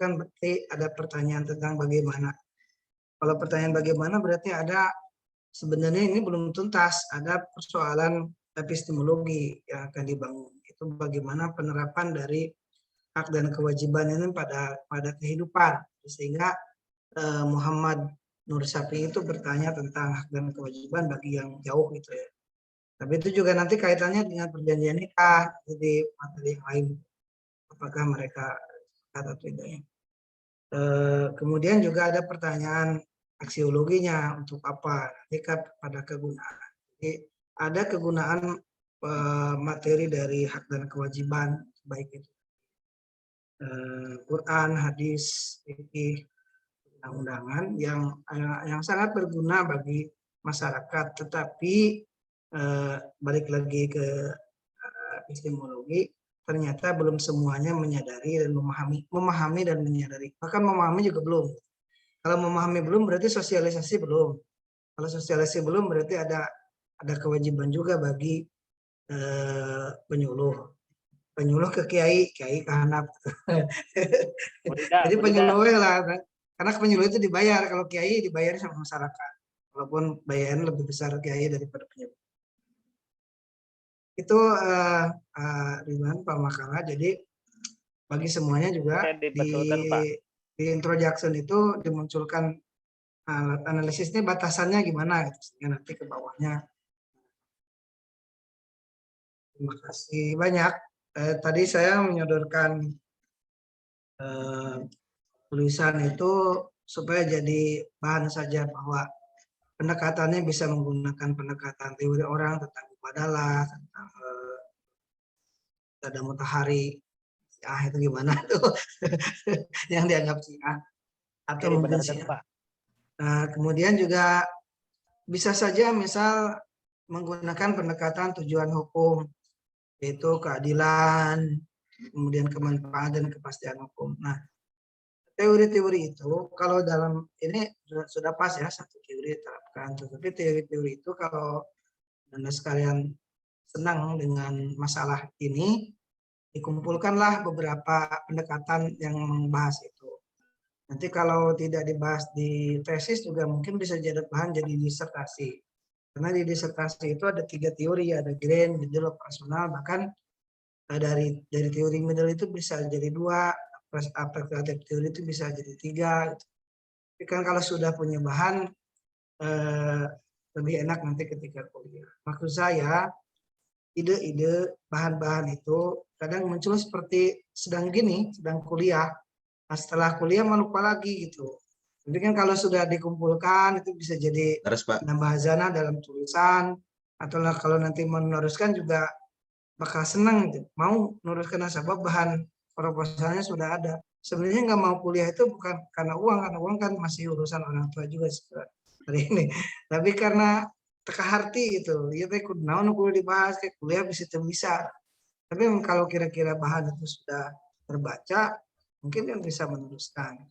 kan berarti ada pertanyaan tentang bagaimana. Kalau pertanyaan bagaimana berarti ada sebenarnya ini belum tuntas, ada persoalan epistemologi yang akan dibangun. Itu bagaimana penerapan dari hak dan kewajiban ini pada kehidupan. Sehingga Muhammad Nur Syafi'i itu bertanya tentang hak dan kewajiban bagi yang jauh gitu ya. Tapi itu juga nanti kaitannya dengan perjanjian nikah, jadi materi yang lain. Apakah mereka atau tidak ya. Kemudian juga ada pertanyaan aksiologinya untuk apa, nanti pada kegunaan. Jadi ada kegunaan materi dari hak dan kewajiban, baik itu Quran, hadis, fikih, undang-undangan yang sangat berguna bagi masyarakat. Tetapi balik lagi ke epistemologi, ternyata belum semuanya menyadari dan memahami dan menyadari. Bahkan memahami juga belum. Kalau memahami belum berarti sosialisasi belum. Kalau sosialisasi belum berarti ada kewajiban juga bagi penyuluh ke kiai ke hanap. Jadi penyuluh lah, karena penyuluh itu dibayar, kalau kiai dibayar sama masyarakat, walaupun bayaran lebih besar kiai daripada penyuluh. Itu Ridwan Pak Makala. Jadi bagi semuanya juga di introduction itu dimunculkan analisisnya batasannya gimana gitu, sehingga nanti ke bawahnya. Terima kasih banyak. Tadi saya menyodorkan tulisan itu supaya jadi bahan saja, bahwa pendekatannya bisa menggunakan pendekatan teori orang tentang mubadalah, tentang ada mutahari, itu gimana tuh yang dianggap Syiah atau mungkin Syiah. Kemudian juga bisa saja misal menggunakan pendekatan tujuan hukum, yaitu keadilan, kemudian kemanfaatan dan kepastian hukum. Nah, teori-teori itu kalau dalam ini sudah pas ya, satu teori terapkan. Tetapi teori-teori itu kalau Anda sekalian senang dengan masalah ini, dikumpulkanlah beberapa pendekatan yang membahas itu. Nanti kalau tidak dibahas di tesis juga mungkin bisa jadi bahan jadi disertasi. Karena di disertasi itu ada 3 teori, ada grand, middle, operasional, bahkan dari teori middle itu bisa jadi 2, aplikatif teori itu bisa jadi 3. Tapi kan kalau sudah punya bahan lebih enak nanti ketika kuliah. Maksud saya ide-ide bahan-bahan itu kadang muncul seperti sedang kuliah. Nah, setelah kuliah mau lupa lagi gitu. Jadi kan kalau sudah dikumpulkan itu bisa jadi nambah hazanah dalam tulisan, atau kalau nanti meneruskan juga bakal senang gitu. Mau meneruskan nasabah, bahan proposalnya sudah ada. Sebenarnya nggak mau kuliah itu bukan karena uang kan masih urusan orang tua juga hari ini. Tapi karena teka harti gitu, ya teh kunaon kuliah dibahas, kayak kuliah bisa. Tapi kalau kira-kira bahan itu sudah terbaca, mungkin yang bisa meneruskan.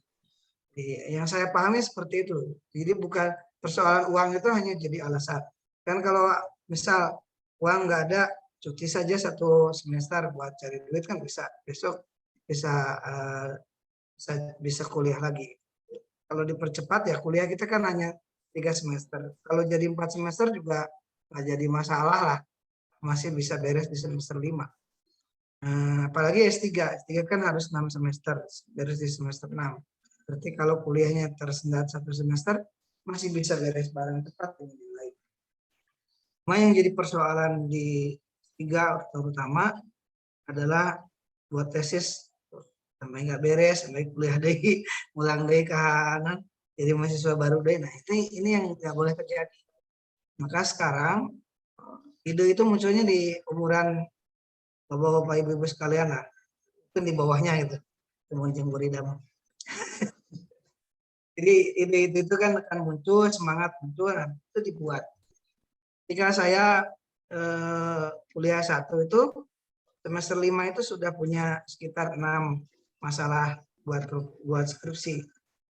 Jadi, yang saya pahami seperti itu. Jadi bukan persoalan uang itu hanya jadi alasan. Kan kalau misal uang nggak ada, cuti saja 1 semester buat cari duit kan bisa. Besok bisa kuliah lagi. Kalau dipercepat ya kuliah kita kan hanya 3 semester. Kalau jadi 4 semester juga nggak jadi masalah lah. Masih bisa beres di semester 5. Apalagi S3 kan harus 6 semester, beres di semester 6. Berarti kalau kuliahnya tersendat 1 semester, masih bisa beres bareng cepat dengan yang lain. Cuma yang jadi persoalan di 3 terutama adalah buat tesis sampai nggak beres, sampai kuliah deh, ngulang deh kanan, jadi mahasiswa baru deh. Nah ini yang nggak boleh terjadi. Maka sekarang ide itu munculnya di umuran bapak-bapak ibu-ibu sekalian lah, itu di bawahnya itu, temuan jemburidam. Jadi ide itu kan akan muncul, semangat muncul, nah, itu dibuat. Ketika saya kuliah 1 itu, semester 5 itu sudah punya sekitar 6 masalah buat skripsi.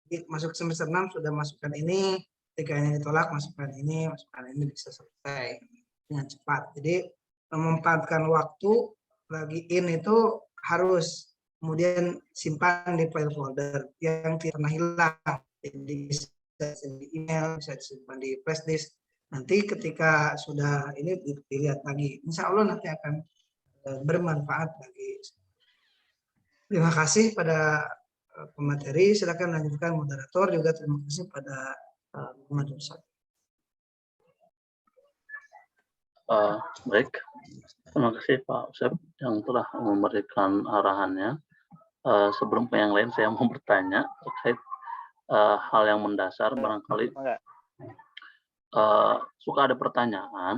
Jadi masuk semester 6 sudah masukkan ini, ketika ini ditolak masukkan ini bisa selesai dengan cepat. Jadi memanfaatkan waktu lagi itu harus kemudian simpan di file folder yang tidak pernah hilang. Jadi bisa di email, bisa disimpan di flash disk. Nanti ketika sudah ini dilihat lagi, insya Allah nanti akan bermanfaat bagi. Terima kasih pada pemateri. Silakan lanjutkan moderator, juga terima kasih pada Muhammad Ustaz. Baik, terima kasih Pak Usep yang telah memberikan arahannya. Sebelum ke yang lain, saya mau bertanya terkait hal yang mendasar. Barangkali suka ada pertanyaan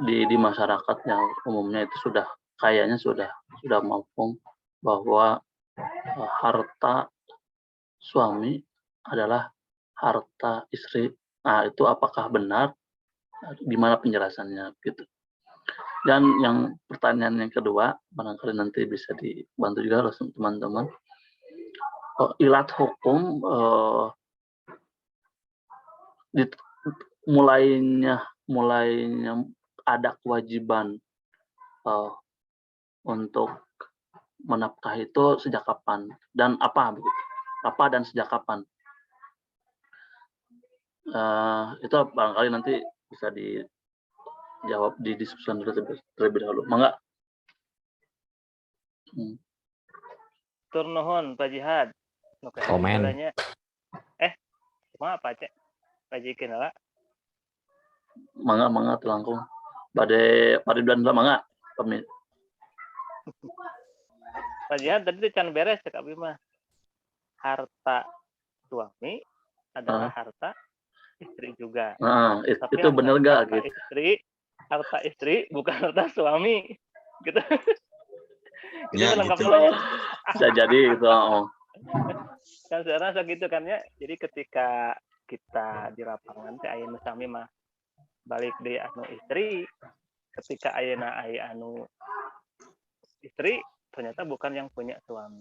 di masyarakat yang umumnya itu kayaknya sudah mampu bahwa harta suami adalah harta istri. Nah, itu apakah benar? Gimana penjelasannya gitu. Dan yang pertanyaan yang kedua, barangkali nanti bisa dibantu juga oleh teman-teman. Ilat hukum mulainya ada kewajiban untuk menafkah itu sejak kapan dan apa begitu? Apa dan sejak kapan? Itu barangkali nanti bisa dijawab di diskusi terlebih dahulu. Mangga. Tur nuhun Pak Jihad. Komen. Cuma apa cek? Pak Jikin lah. Mangga telangkung. Bade Ridwan lah mangga. Pak Jihad tadi itu can beres cek abi mah. Harta suami adalah harta istri juga. Nah, tapi itu benar gak harta gitu? Harta istri bukan harta suami. Gitu. Gitu Ya, lengkap gitu. dulu ya. Bisa jadi itu. Kan saya rasa gitu kan ya. Jadi ketika kita di lapangan teh aya nu sami mah balik di anu istri, ketika ayeuna aya anu istri ternyata bukan yang punya suami.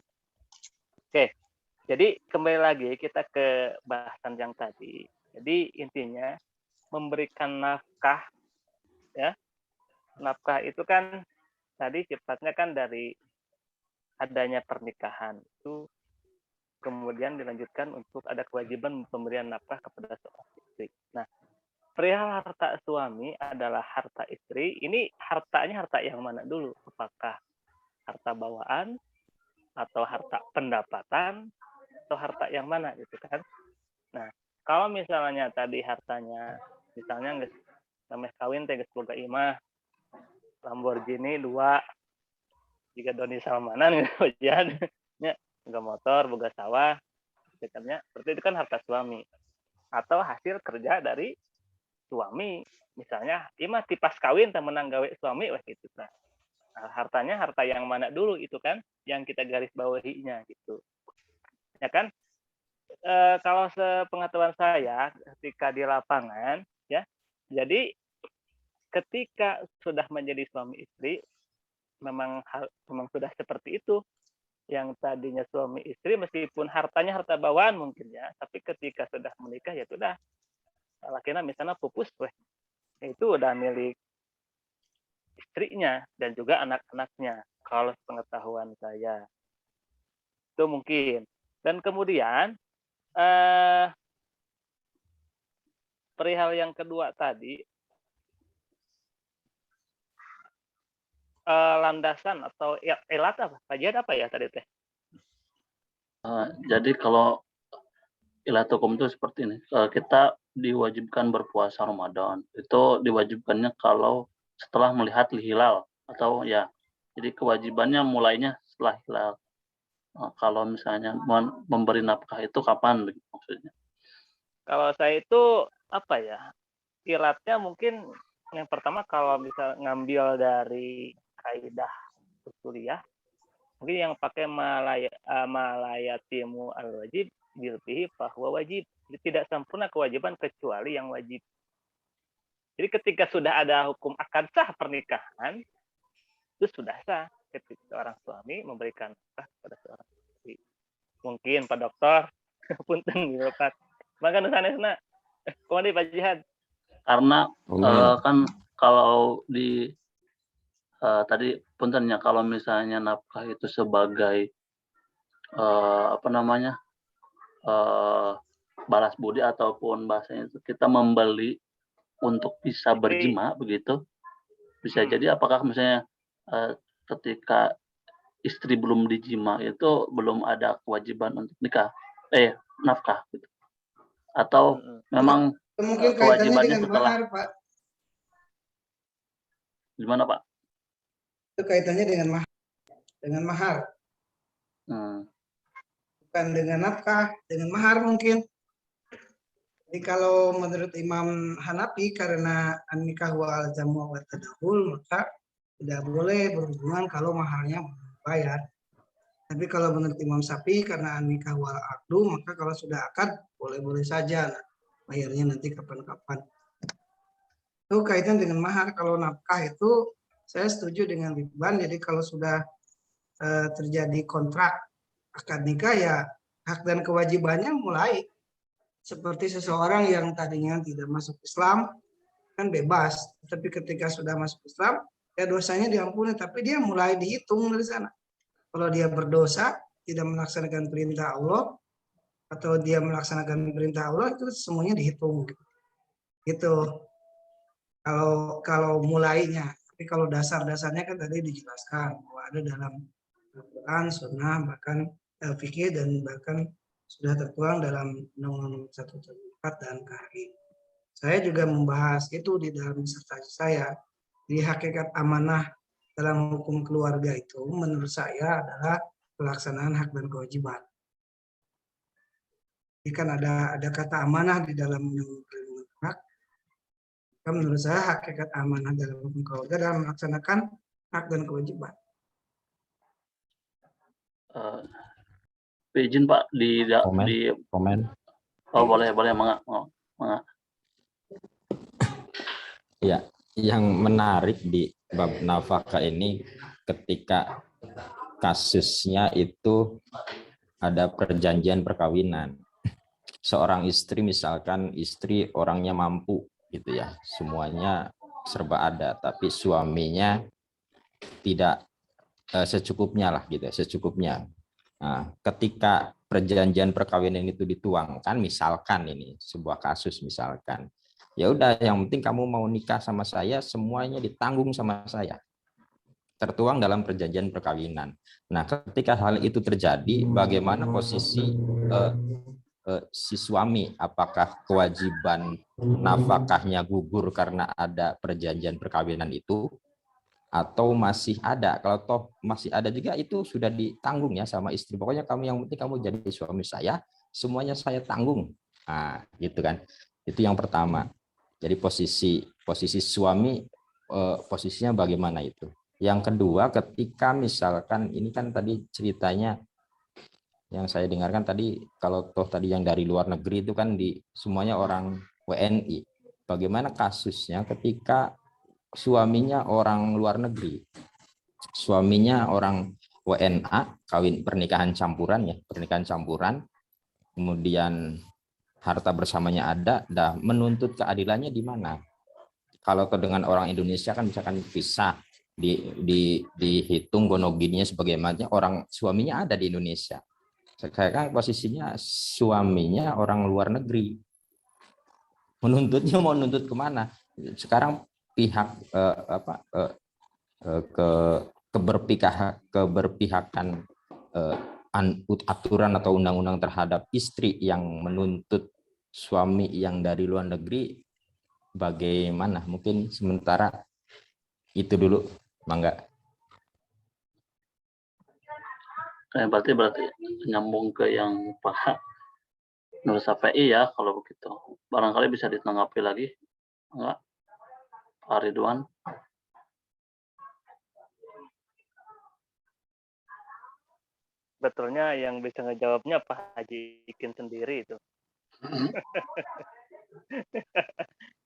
Oke. Jadi kembali lagi kita ke bahasan yang tadi. Jadi intinya memberikan nafkah ya. Nafkah itu kan tadi sifatnya kan dari adanya pernikahan itu kemudian dilanjutkan untuk ada kewajiban pemberian nafkah kepada seorang istri. Nah, perihal harta suami adalah harta istri. Ini hartanya harta yang mana dulu? Apakah harta bawaan atau harta pendapatan atau harta yang mana gitu kan? Nah, kalau misalnya tadi hartanya misalnya nggak sampai kawin teh boga imah Lamborghini 2 jika Doni Salmanan gitu ya boga motor boga sawah katanya berarti itu kan harta suami atau hasil kerja dari suami misalnya imah tipas kawin teh menang gawe suami wah gitu nah hartanya harta yang mana dulu itu kan yang kita garis bawahinya gitu ya kan kalau sepengetahuan saya ketika di lapangan ya jadi ketika sudah menjadi suami istri memang sudah seperti itu yang tadinya suami istri meskipun hartanya harta bawaan mungkin ya tapi ketika sudah menikah ya sudah lakinya misalnya pupus itu udah milik istrinya dan juga anak-anaknya kalau pengetahuan saya itu mungkin dan kemudian perihal yang kedua tadi landasan atau elat apa? Kajian apa ya tadi teh? Jadi kalau ilat hukum itu seperti ini. Kita diwajibkan berpuasa Ramadan. Itu diwajibkannya kalau setelah melihat hilal atau ya. Jadi kewajibannya mulainya setelah hilal. Kalau misalnya memberi nafkah itu kapan maksudnya? Kalau saya itu apa ya? Ilatnya mungkin yang pertama kalau bisa ngambil dari kaidah usuliyah mungkin yang pakai malayatimu al-wajib bilfihi bahwa wajib tidak sempurna kewajiban kecuali yang wajib. Jadi ketika sudah ada hukum akad sah pernikahan itu sudah sah ketika seorang suami memberikan nafkah kepada seorang istri. Mungkin Pak Dokter punten gitu Pak. Maka nusanesna komandi Pak Jihad. Karena kan kalau di tadi puntennya kalau misalnya nafkah itu sebagai balas budi ataupun bahasanya itu kita membeli untuk bisa berjima begitu. Bisa jadi apakah misalnya ketika istri belum dijima itu belum ada kewajiban untuk nafkah gitu. Atau memang Mungkin kaitannya kewajibannya dengan setelah mahar, Pak. gimana Pak? Itu kaitannya dengan mahar. Bukan dengan nafkah, dengan mahar mungkin. Jadi kalau menurut Imam Hanafi karena an-nikah wal jamu' wa tadahul, maka tidak boleh berhubungan kalau maharnya belum bayar. Tapi kalau menurut Imam Syafi'i karena an-nikah wal aqdu, maka kalau sudah akad boleh-boleh saja. Nah, bayarnya nanti kapan-kapan. Itu kaitan dengan mahar. Kalau nafkah itu saya setuju dengan Ridwan. Jadi kalau sudah terjadi kontrak akad nikah, ya hak dan kewajibannya mulai. Seperti seseorang yang tadinya tidak masuk Islam kan bebas, tapi ketika sudah masuk Islam ya dosanya diampuni, tapi dia mulai dihitung dari sana. Kalau dia berdosa, tidak melaksanakan perintah Allah atau dia melaksanakan perintah Allah, itu semuanya dihitung. Gitu. Kalau mulainya, tapi kalau dasar-dasarnya kan tadi dijelaskan bahwa ada dalam Al-Quran, Sunnah, bahkan fikih dan bahkan sudah tertuang dalam Undang-Undang 174 dan KHI. Saya juga membahas itu di dalam disertasi saya. Di hakikat amanah dalam hukum keluarga itu menurut saya adalah pelaksanaan hak dan kewajiban. Jadi kan ada kata amanah di dalam Undang-Undang Perlindungan Anak. Menurut saya hakikat amanah dalam hukum keluarga adalah melaksanakan hak dan kewajiban. Izin Pak komen. Oh boleh Mangga. Ya, yang menarik di bab nafkah ini ketika kasusnya itu ada perjanjian perkawinan. Seorang istri misalkan istri orangnya mampu gitu ya, semuanya serba ada, tapi suaminya tidak secukupnya lah gitu, secukupnya. Nah, ketika perjanjian perkawinan itu dituangkan, misalkan ini sebuah kasus misalkan, ya udah yang penting kamu mau nikah sama saya semuanya ditanggung sama saya, tertuang dalam perjanjian perkawinan. Nah, ketika hal itu terjadi, bagaimana posisi si suami? Apakah kewajiban nafkahnya gugur karena ada perjanjian perkawinan itu, atau masih ada? Kalau toh masih ada juga, itu sudah ditanggung ya sama istri. Pokoknya kamu yang penting kamu jadi suami saya, semuanya saya tanggung. Nah, gitu kan. Itu yang pertama. Jadi posisi suami posisinya bagaimana itu. Yang kedua, ketika misalkan ini kan tadi ceritanya yang saya dengarkan tadi, kalau toh tadi yang dari luar negeri itu kan semuanya orang WNI. Bagaimana kasusnya ketika suaminya orang luar negeri, suaminya orang WNA, pernikahan campuran, kemudian harta bersamanya ada, menuntut keadilannya di mana? Kalau dengan orang Indonesia kan misalkan pisah, dihitung gonogininya sebagaimana orang suaminya ada di Indonesia. Sekarang posisinya suaminya orang luar negeri, menuntutnya mau nuntut kemana? Sekarang pihak keberpihakan aturan atau undang-undang terhadap istri yang menuntut suami yang dari luar negeri bagaimana? Mungkin sementara itu dulu, Mangga. Berarti nyambung ke yang Pak Nur Syafi'i ya kalau begitu. Barangkali bisa ditanggapi lagi, enggak? Pak Ridwan. Betulnya yang bisa ngejawabnya Pak Haji Ikin sendiri itu.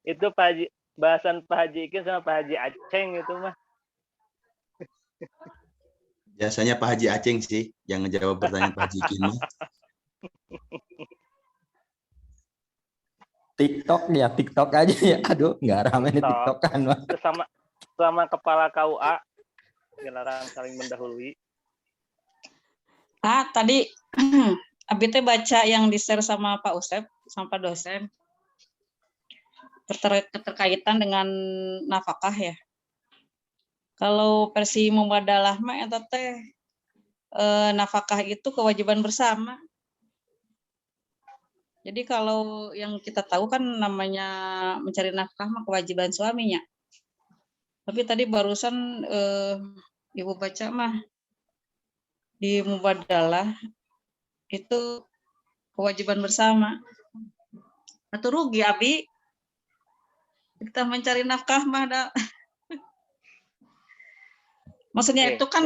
Itu Pak Haji, bahasan Pak Haji Ikin sama Pak Haji Aceng itu mah. Biasanya Pak Haji Aceng sih yang ngejawab pertanyaan Pak Haji Ikin. TikTok aja ya. Aduh, nggak ramai nih TikTok kan. Sama kepala KUA dilarang saling mendahului. Tadi Abi teh baca yang di-share sama Pak Usep, sama Pak dosen. Keterkaitan dengan nafkah ya. Kalau versi Mubadalah mah eta teh nafkah itu kewajiban bersama. Jadi kalau yang kita tahu kan namanya mencari nafkah mah kewajiban suaminya. Tapi tadi barusan Ibu baca mah di Mubadalah itu kewajiban bersama. Atau rugi Abi kita mencari nafkah mah maksudnya itu kan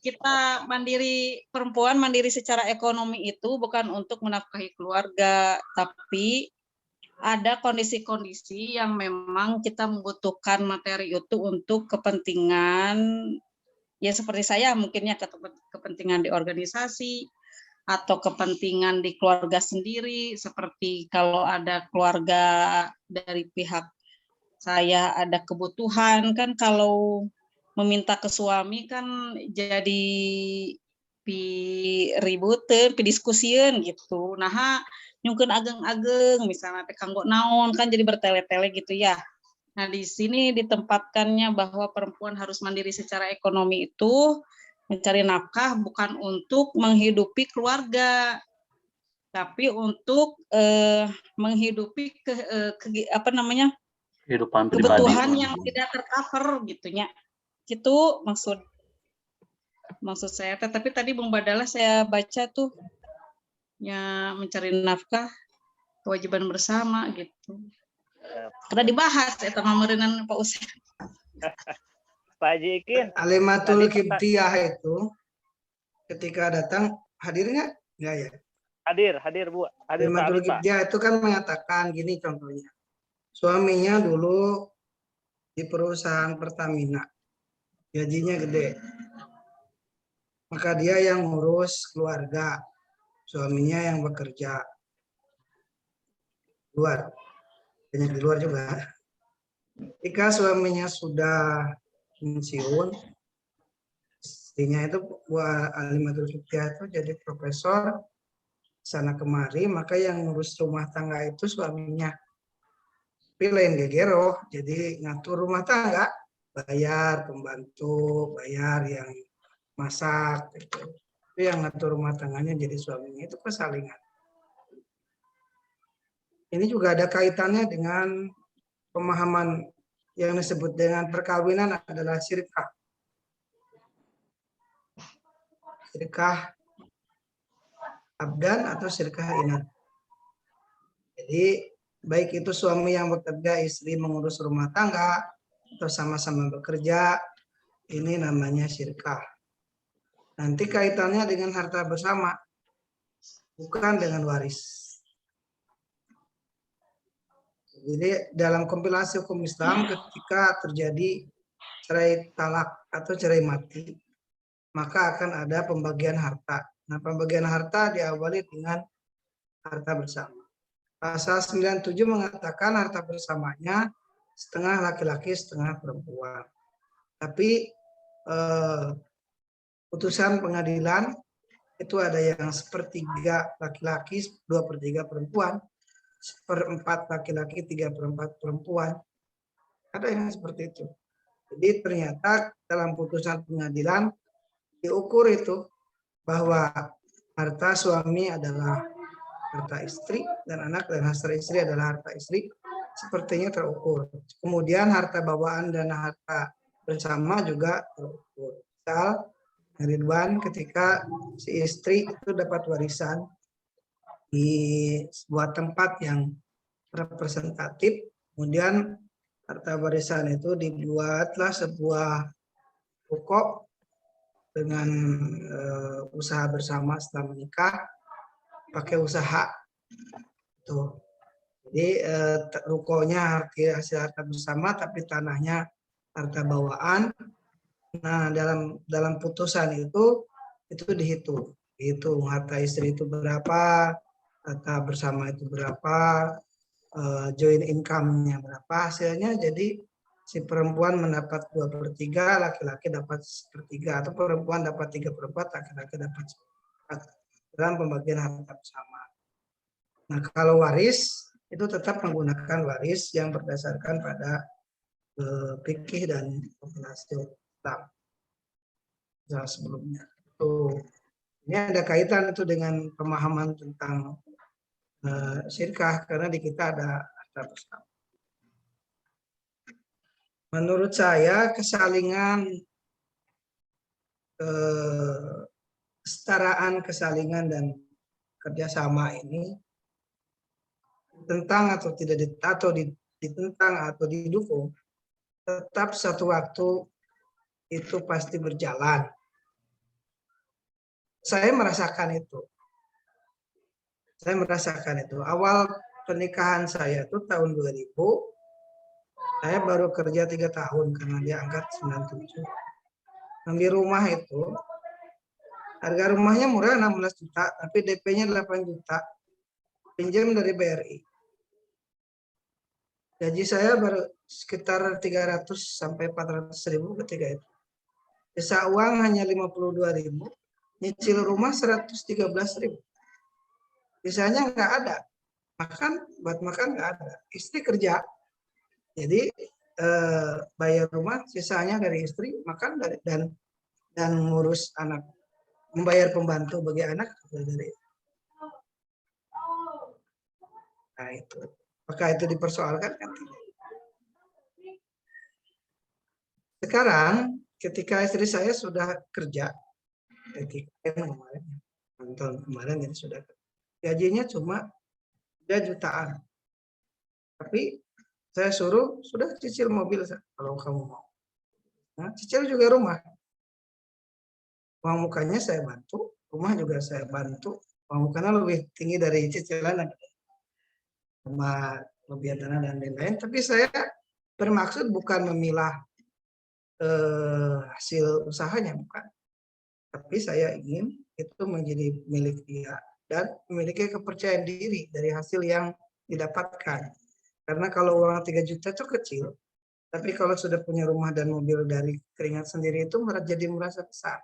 kita mandiri, perempuan mandiri secara ekonomi itu bukan untuk menafkahi keluarga, tapi ada kondisi-kondisi yang memang kita membutuhkan materi itu untuk kepentingan, ya seperti saya mungkinnya kepentingan di organisasi, atau kepentingan di keluarga sendiri, seperti kalau ada keluarga dari pihak saya ada kebutuhan, kan kalau meminta ke suami kan jadi ributeun, diskusian gitu. Nah, nyungkeun ageng-ageng misalnya teh kanggo naon kan jadi bertele-tele gitu ya. Nah, di sini ditempatkannya bahwa perempuan harus mandiri secara ekonomi itu mencari nafkah bukan untuk menghidupi keluarga, tapi untuk menghidupi kehidupan pribadi. Kebutuhan yang tidak tercover gitunya. Itu maksud saya. Tapi tadi Bung Badalah saya baca tuh ya mencari nafkah kewajiban bersama gitu. Karena dibahas eta mameureunna Pak Usep. Pak Haji Ikin. Alimatul Kibtiyah itu ketika datang hadirnya enggak ya? Hadir Bu. Hadir Pak Alimatul Abi, Pak. Kibtiyah itu kan mengatakan gini contohnya. Suaminya dulu di perusahaan Pertamina. Gajinya gede. Maka dia yang ngurus keluarga. Suaminya yang bekerja. Luar. Banyak di luar juga. Jika suaminya sudah pensiun, istrinya itu Alimatul Kibtiyah itu jadi profesor sana kemari, maka yang ngurus rumah tangga itu suaminya. Tapi lain gegero, jadi ngatur rumah tangga, bayar pembantu, bayar yang masak, gitu. Itu yang ngatur rumah tangganya jadi suaminya, itu kesalingan. Ini juga ada kaitannya dengan pemahaman yang disebut dengan perkawinan adalah syirkah. Syirkah abdan atau syirkah inat. Jadi baik itu suami yang bekerja, istri mengurus rumah tangga, atau sama-sama bekerja, ini namanya syirkah. Nanti kaitannya dengan harta bersama, bukan dengan waris. Jadi dalam kompilasi hukum Islam ketika terjadi cerai talak atau cerai mati, maka akan ada pembagian harta. Nah, pembagian harta diawali dengan harta bersama. Pasal 97 mengatakan harta bersamanya setengah laki-laki, setengah perempuan. Tapi putusan pengadilan itu ada yang 1/3 laki-laki, 2/3 perempuan, 1/4 laki-laki, 3/4 perempuan. Ada yang seperti itu. Jadi ternyata dalam putusan pengadilan diukur itu bahwa harta suami adalah harta istri dan anak, dan harta istri adalah harta istri, sepertinya terukur. Kemudian harta bawaan dan harta bersama juga terukur. Misal Ridwan ketika si istri itu dapat warisan di sebuah tempat yang representatif, kemudian harta warisan itu dibuatlah sebuah pokok dengan usaha bersama setelah menikah, pakai usaha tuh. Jadi rukonya hasil harta bersama, tapi tanahnya harta bawaan. Nah, dalam putusan itu dihitung harta istri itu berapa, harta bersama itu berapa, joint income-nya berapa, hasilnya jadi si perempuan mendapat 2/3, laki-laki dapat 1/3, atau perempuan dapat 3/4, laki-laki dapat 1/4 dalam pembagian harta bersama. Nah, kalau waris itu tetap menggunakan waris yang berdasarkan pada fikih dan regulasi Islam. Nah, sebelumnya. Tuh. Ini ada kaitan itu dengan pemahaman tentang syirkah, karena di kita ada harta bersama. Menurut saya kesalingan, kesetaraan, kesalingan dan kerjasama ini tentang atau tidak ditentang atau didukung, tetap satu waktu itu pasti berjalan. Saya merasakan itu. Awal pernikahan saya itu tahun 2000, saya baru kerja 3 tahun karena dia angkat 97. Di rumah itu, harga rumahnya murah 16 juta, tapi DP-nya 8 juta, pinjam dari BRI. Gaji saya baru sekitar 300 sampai 400 ribu ketika itu. Sisa uang hanya 52 ribu, nyicil rumah 113 ribu. Sisanya nggak ada, buat makan nggak ada. Istri kerja, jadi bayar rumah, sisanya dari istri, makan dan ngurus anak, membayar pembantu bagi anak dari. Nah itu, apakah itu dipersoalkan? Kan tidak. Sekarang ketika istri saya sudah kerja, tahun kemarin ini sudah kerja. Gajinya cuma 3 jutaan. Tapi saya suruh, sudah cicil mobil kalau kamu mau. Nah, cicil juga rumah. Uang mukanya saya bantu, rumah juga saya bantu. Uang mukanya lebih tinggi dari cicilan, sama lebih dana dan lain-lain. Tapi saya bermaksud bukan memilah hasil usahanya, bukan. Tapi saya ingin itu menjadi milik dia dan memiliki kepercayaan diri dari hasil yang didapatkan. Karena kalau uang 3 juta itu kecil, tapi kalau sudah punya rumah dan mobil dari keringat sendiri itu jadi merasa besar.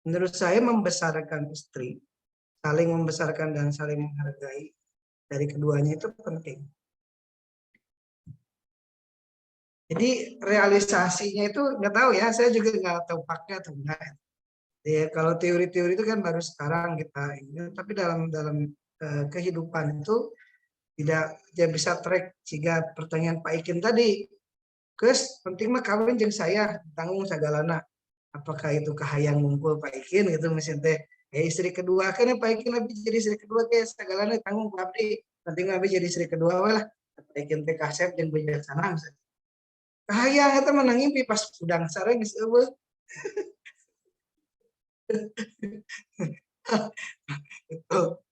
Menurut saya membesarkan istri, saling membesarkan dan saling menghargai dari keduanya itu penting. Jadi realisasinya itu nggak tahu ya, saya juga nggak tahu pakai atau enggak. Ya, kalau teori-teori itu kan baru sekarang kita ini, tapi dalam kehidupan itu tidak bisa track. Sehingga pertanyaan Pak Ikin tadi, Kes penting mah kawin jeung saya tanggung sagalana. Apakah itu kahayang ngumpul Pak Ikin gitu misalnya teh. Istri kedua kan Pak Ikin lebih jadi istri kedua kayak sagalana tanggung Pak Abdi. Penting lebih jadi istri kedua we lah. Pak Ikin teh kasep jeung bijaksana misalnya. Kahayang eta mah ngimpi pas udang sareng geus eueuh.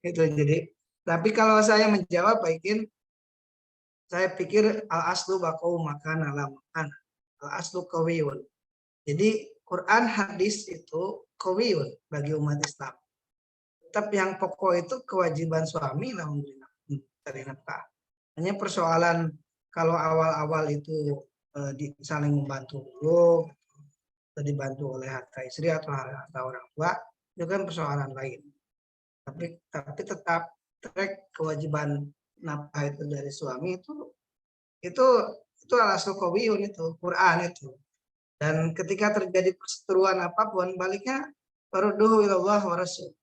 itu jadi, tapi kalau saya menjawab Pak Ikin, saya pikir al aslu baqau makan ala makan, al aslu qawiyun. Jadi Quran hadis itu qawiyun bagi umat Islam. Tetap yang pokok itu kewajiban suami lah mencari nafkah. Hanya persoalan kalau awal-awal itu saling membantu dulu, dibantu oleh harta istri atau harta orang tua, itu kan persoalan lain. Tapi tetap track kewajiban nafkah itu dari suami itu al-aslu qawiyun itu Quran itu. Dan ketika terjadi perseteruan apapun, baliknya farudduhu ilallah wa rasul.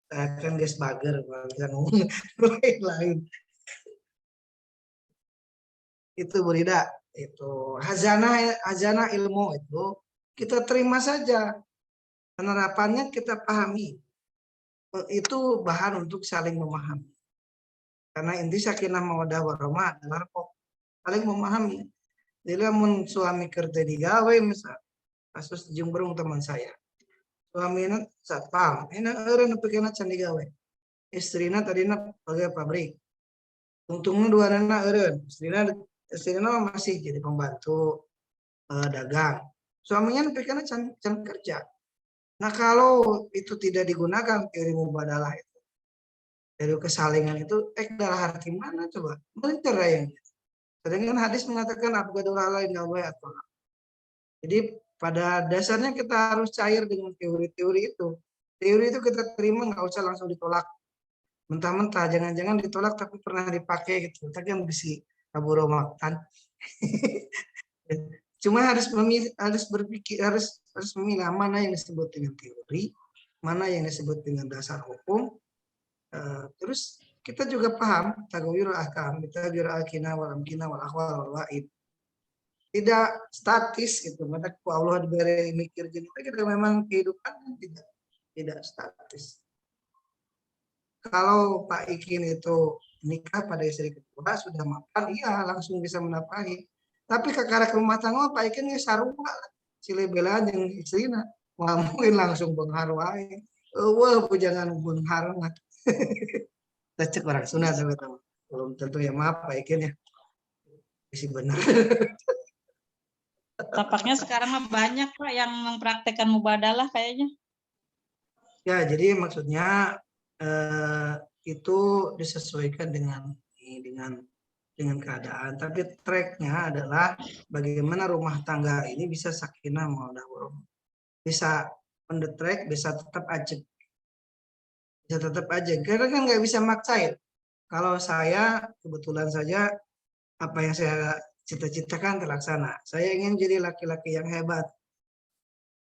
Saya kan guys bager bisa ngomong lain. Itu Burida. Itu hazanah ilmu itu kita terima saja, penerapannya kita pahami, itu bahan untuk saling memahami, karena inti sakinah mawaddah warahmah adalah saling memahami. Jadi mun suami kerja di gawe misal kasus di Jumberung teman saya, suaminya satpam, enak eureun nepikeun can di gawe, istrina tadina pegawai pabrik, untungnya dua anak eureun, istrina masih jadi pembantu dagang. Suaminya pikirnya can kerja. Nah kalau itu tidak digunakan teori mubadalah itu, teori kesalingan itu, dalam arti mana coba? Menceraikan. Sedangkan hadis mengatakan abghadul halal indallahi at-thalaq. Jadi pada dasarnya kita harus cair dengan teori-teori itu. Teori itu kita terima, nggak usah langsung ditolak. Mentah-mentah, jangan-jangan ditolak tapi pernah dipakai gitu. Kita kan bisa kabur makan. Cuma harus memilih, harus berpikir, harus memilah mana yang disebut dengan teori, mana yang disebut dengan dasar hukum. Terus kita juga paham tagwirul ahkam, tagwirul akina wal amkina wal ahwal wal waid. Tidak statis gitu. Maka Allah diberi mikir jadi kita memang kehidupan tidak statis. Kalau Pak Ikin itu nikah pada istri kedua sudah mapan, iya langsung bisa menafkahi. Tapi kakak rumah tangga Pak Ikin ya sarua sile belaan yang istrina ngomongin langsung benghar wae. Wah, jangan benghar mah. Cek orang Sunda teman-teman. Belum tentu ya, maaf Pak Ikin ya. Isi benar. Tampaknya sekarang mah banyak Pak yang mempraktekkan mubadalah kayaknya. Ya, jadi maksudnya itu disesuaikan dengan keadaan. Tapi tracknya adalah bagaimana rumah tangga ini bisa sakinah mawaddah warahmah. Bisa on the track, bisa tetap aja. Bisa tetap aja. Karena kan nggak bisa maksain. Kalau saya kebetulan saja apa yang saya cita-citakan terlaksana. Saya ingin jadi laki-laki yang hebat.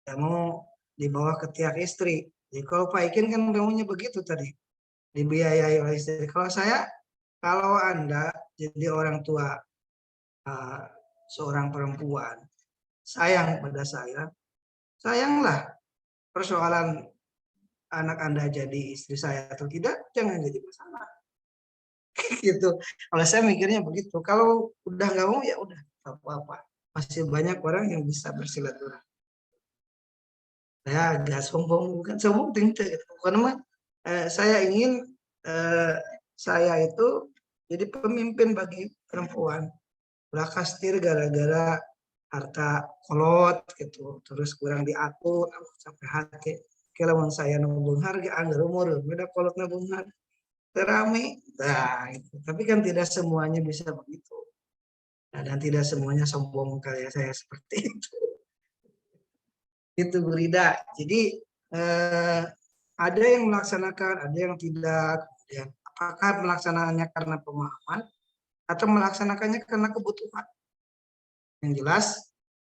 Saya mau di bawah ketiak istri. Jadi kalau Pak Ikin kan maunya begitu tadi. Dibiayai oleh istri. Kalau Anda jadi orang tua seorang perempuan, sayang pada saya, sayanglah persoalan anak Anda jadi istri saya atau tidak, jangan jadi masalah. Gitu. Kalau saya mikirnya begitu. Kalau udah nggak mau ya udah apa-apa. Masih banyak orang yang bisa bersilaturahmi. Saya agak sombong, bukan sombong tinggi. Karena saya ingin saya itu jadi pemimpin bagi perempuan. Ulah kastir gara-gara harta kolot gitu, terus kurang diatur sampai hati. Kalau saya nabung harga anggar umur, beda kolot nabung harga. Terame, nah itu. Tapi kan tidak semuanya bisa begitu. Nah, dan tidak semuanya sombong kayak saya seperti itu. Itu Bu Rida. Jadi ada yang melaksanakan, ada yang tidak. Kemudian apakah melaksanakannya karena pemahaman atau melaksanakannya karena kebutuhan? Yang jelas,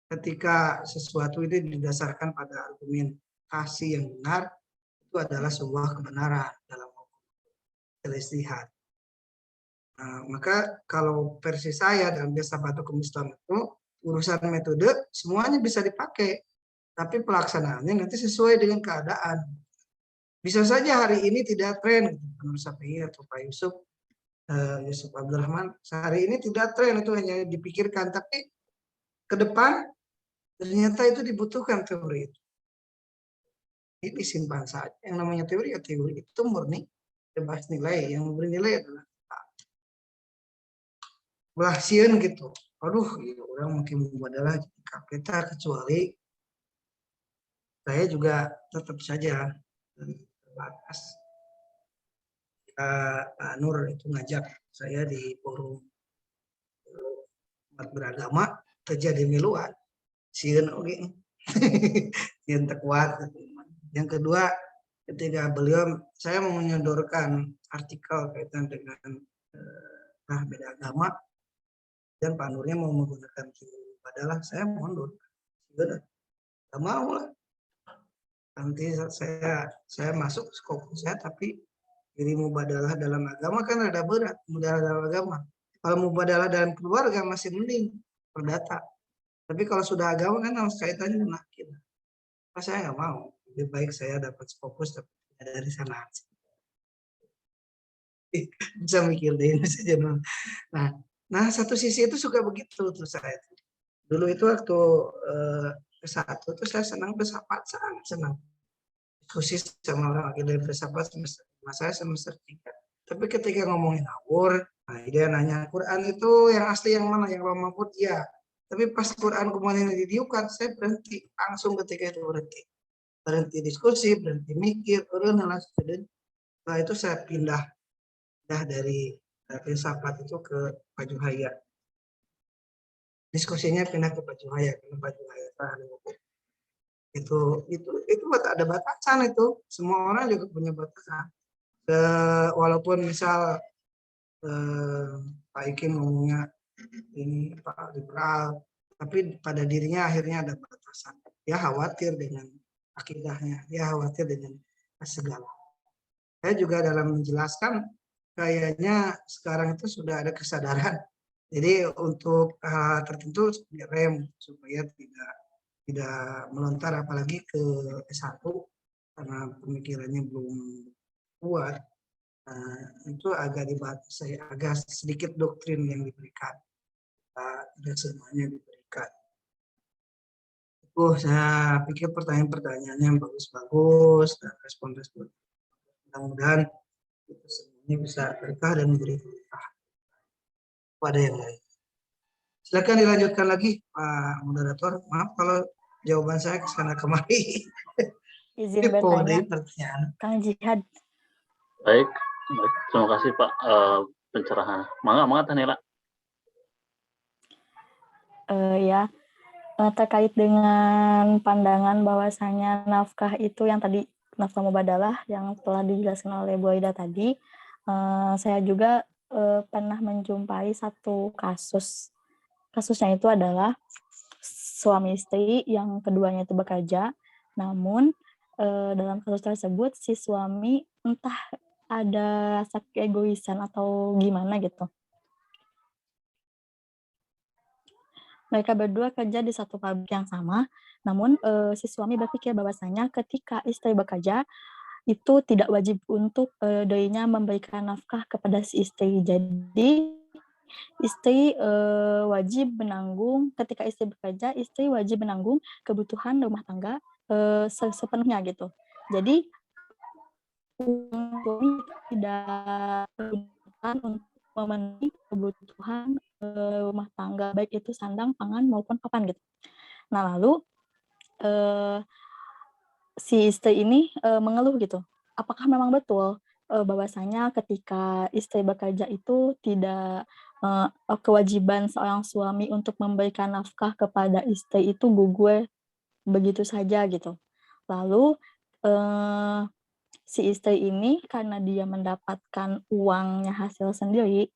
ketika sesuatu itu didasarkan pada argumentasi yang benar, itu adalah sebuah kebenaran dalam hukum istihad. Nah, maka kalau versi saya dalam filsafat hukum Islam itu urusan metode semuanya bisa dipakai, tapi pelaksanaannya nanti sesuai dengan keadaan. Bisa saja hari ini tidak tren, menurut saya atau Pak Yusuf Abdurrahman, hari ini tidak tren, itu hanya dipikirkan, tapi ke depan ternyata itu dibutuhkan teori itu. Ini simpan saja. Yang namanya teori ya teori itu murni bebas nilai. Yang bernilai adalah belah sieun gitu. Aduh, ya orang mungkin adalah KPK, kecuali saya juga tetap saja terbatas. Pak Nur itu ngajak saya di forum umat beragama terjadi miluan. Sieun oge. Sieun kuat. Yang kedua, ketika beliau, saya mau menyodorkan artikel kaitan dengan beda agama, dan Pak Nurnya mau menggunakan padahal saya mundur. Sudah, nggak mau lah. Nanti saya masuk skop saya, tapi diri mubadalah dalam agama kan ada berat, mubadalah dalam agama. Kalau mubadalah dalam keluarga masih mending perdata. Tapi kalau sudah agama kan harus kaitannya dengan akidah. Saya nggak mau. Lebih baik saya dapat fokus dari sana. Bisa mikir deh saja. Nah, satu sisi itu suka begitu tuh saya. Dulu itu waktu ke-1 tuh saya senang filsafat, sangat senang. Diskusi sama orang lagi dari filsafat semester 5, saya semester 3. Tapi ketika ngomongin awur, nah dia nanya Quran itu yang asli yang mana, yang lama pun ya. Tapi pas Quran kemudian didiukan, saya berhenti langsung ketika itu berhenti diskusi, berhenti mikir, setelah itu saya pindah dari filsafat itu ke Pak Juhaya. diskusinya pindah ke Pak Juhaya, karena Pak Juhaya itu ada batasan itu. Semua orang juga punya batasan. Walaupun misal Pak Ikin ngomongnya ini Pak liberal, tapi pada dirinya akhirnya ada batasan. Dia khawatir dengan akidahnya, dia khawatir dengan segala. Saya juga dalam menjelaskan, kayaknya sekarang itu sudah ada kesadaran. Jadi untuk hal tertentu rem supaya tidak melontar apalagi ke S1 karena pemikirannya belum kuat. Itu agak sedikit doktrin yang diberikan. Tidak semuanya diberikan. Saya pikir pertanyaan-pertanyaannya yang bagus-bagus dan respon-respon. Mudah-mudahan itu semuanya bisa berkah dan memberi berkah pada yang lain. Silakan dilanjutkan lagi, Pak Moderator. Maaf kalau jawaban saya kesana kemari. Izin bertanya, Kang Jihad. Baik. Terima kasih Pak pencerahan. Mangga Tanila. Ya, terkait dengan pandangan bahwasanya nafkah itu yang tadi nafkah mubadalah yang telah dijelaskan oleh Bu Aida tadi, saya juga pernah menjumpai satu kasus. Kasusnya itu adalah suami istri yang keduanya itu bekerja, namun dalam kasus tersebut si suami entah ada rasa keegoisan atau gimana gitu. Mereka berdua kerja di satu pabrik yang sama, namun si suami berpikir bahwasanya ketika istri bekerja itu tidak wajib untuk dirinya memberikan nafkah kepada si istri. Jadi istri wajib menanggung, ketika istri bekerja, istri wajib menanggung kebutuhan rumah tangga sepenuhnya gitu. Jadi suami tidak digunakan untuk memenuhi kebutuhan rumah tangga, baik itu sandang, pangan maupun papan gitu. Nah lalu si istri ini mengeluh gitu, apakah memang betul bahwasanya ketika istri bekerja itu tidak kewajiban seorang suami untuk memberikan nafkah kepada istri itu gugur begitu saja gitu. Lalu si istri ini karena dia mendapatkan uangnya hasil sendiri,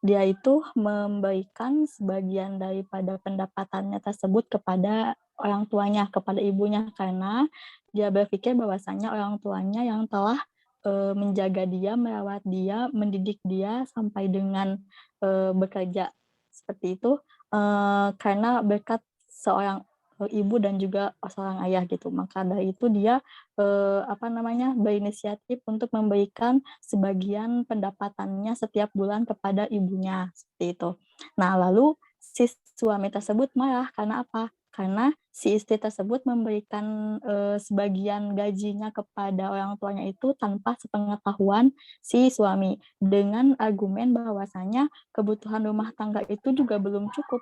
dia itu memberikan sebagian daripada pendapatannya tersebut kepada orang tuanya, kepada ibunya, karena dia berpikir bahwasanya orang tuanya yang telah menjaga dia, merawat dia, mendidik dia sampai dengan bekerja seperti itu, karena berkat seorang ibu dan juga seorang ayah gitu. Maka dari itu dia berinisiatif untuk memberikan sebagian pendapatannya setiap bulan kepada ibunya seperti itu. Nah, lalu si suami tersebut marah karena apa? Karena si istri tersebut memberikan sebagian gajinya kepada orang tuanya itu tanpa sepengetahuan si suami, dengan argumen bahwasanya kebutuhan rumah tangga itu juga belum cukup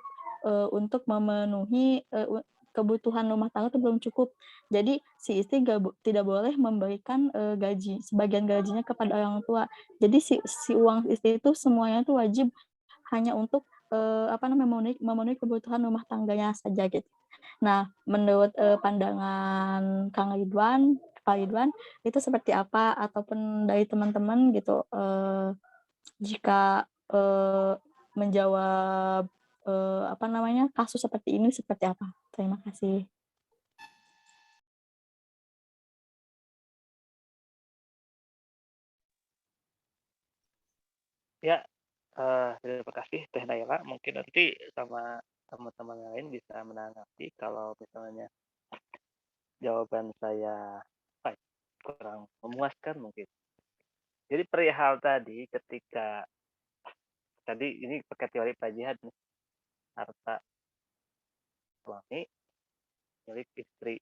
untuk memenuhi kebutuhan rumah tangga itu belum cukup. Jadi si istri tidak boleh memberikan sebagian gajinya kepada orang tua. Jadi si uang istri itu semuanya itu wajib hanya untuk memenuhi kebutuhan rumah tangganya saja gitu. Nah, menurut pandangan Kang Ridwan, Pak Ridwan, itu seperti apa, ataupun dari teman-teman gitu, jika menjawab kasus seperti ini seperti apa? Terima kasih. Ya, terima kasih Teh Naila. Mungkin nanti sama teman-teman lain bisa menanggapi kalau misalnya jawaban saya kurang memuaskan mungkin. Jadi perihal tadi ketika ini pakai teori Pak Jihad nih, harta suami milik istri,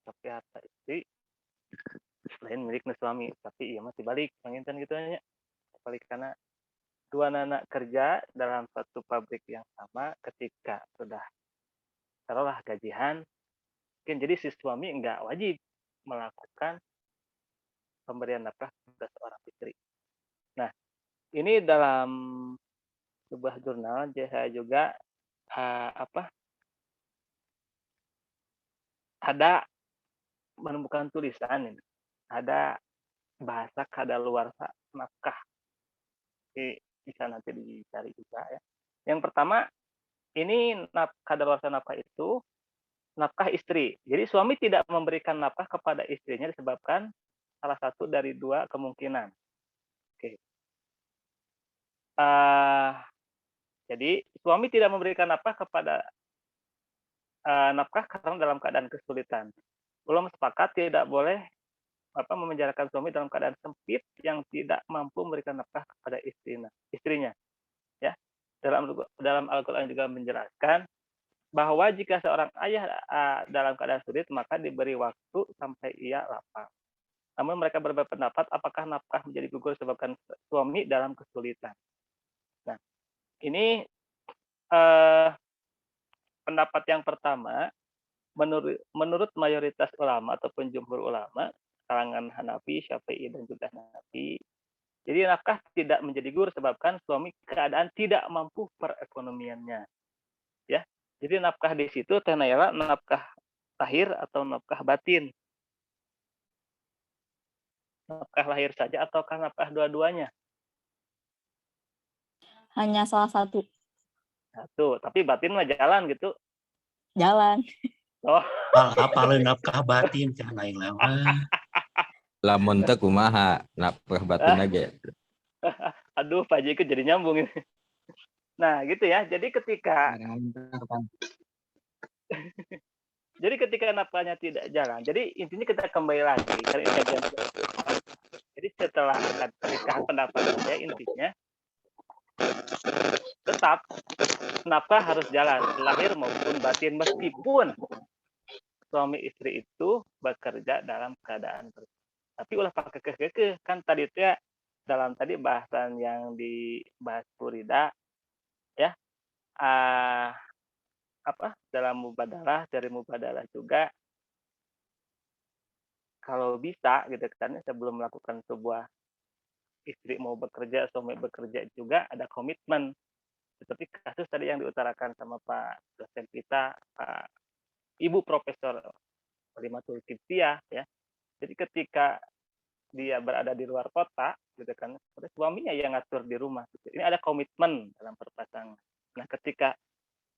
tapi harta istri lain milik suami, tapi iya masih balik penginten gitu aja. Balik karena dua anak kerja dalam satu pabrik yang sama, ketika sudah taruhlah gajian, mungkin jadi si suami enggak wajib melakukan pemberian nafkah kepada seorang istri. Nah, ini dalam sebuah jurnal saya juga ada menemukan tulisan ini, ada bahasa kadaluarsa nafkah. Bisa nanti dicari juga ya. Yang pertama, ini kadaluarsa nafkah itu nafkah istri. Jadi suami tidak memberikan nafkah kepada istrinya disebabkan salah satu dari dua kemungkinan. Oke. Jadi suami tidak memberikan nafkah kepada nafkah karena dalam keadaan kesulitan. Belum sepakat tidak boleh memenjarakan suami dalam keadaan sempit yang tidak mampu memberikan nafkah kepada istrinya. Ya, dalam Al-Quran juga menjelaskan bahwa jika seorang ayah dalam keadaan sulit maka diberi waktu sampai ia lapang. Namun mereka berbeda pendapat apakah nafkah menjadi gugur disebabkan suami dalam kesulitan. Nah, ini pendapat yang pertama menurut mayoritas ulama ataupun jumhur ulama kalangan Hanafi, Syafi'i dan juga Hanafi. Jadi nafkah tidak menjadi gugur sebabkan suami keadaan tidak mampu perekonomiannya. Ya. Jadi nafkah di situ tenayala nafkah lahir atau nafkah batin. Nafkah lahir saja ataukah nafkah dua-duanya? Hanya salah satu. Satu, tapi batin mah jalan gitu. Jalan. Oh. Apa nafkah batin cenah aing lama. Lamun teh kumaha nafkah batin lagi. Aduh, Pak Jiko jadi nyambung ini. Nah, gitu ya. Jadi ketika nafkahnya tidak jalan. Jadi intinya kita kembali lagi karena ini kajian. Jadi setelah pernikahan pendapat saya intinya tetap nafkah harus jalan lahir maupun batin meskipun suami istri itu bekerja dalam keadaan tapi ulah pakai kekeh kan tadi itu ya dalam tadi bahasan yang dibahas Purida ya dalam mubadalah dari mubadalah juga kalau bisa gitu kan sebelum melakukan sebuah istri mau bekerja suami bekerja juga ada komitmen seperti kasus tadi yang diutarakan sama Pak dosen kita Pak Ibu Profesor Kalimatul Kiptiah ya. Jadi ketika dia berada di luar kota gitu kan suaminya yang ngatur di rumah gitu. Ini ada komitmen dalam berpasangan. Nah ketika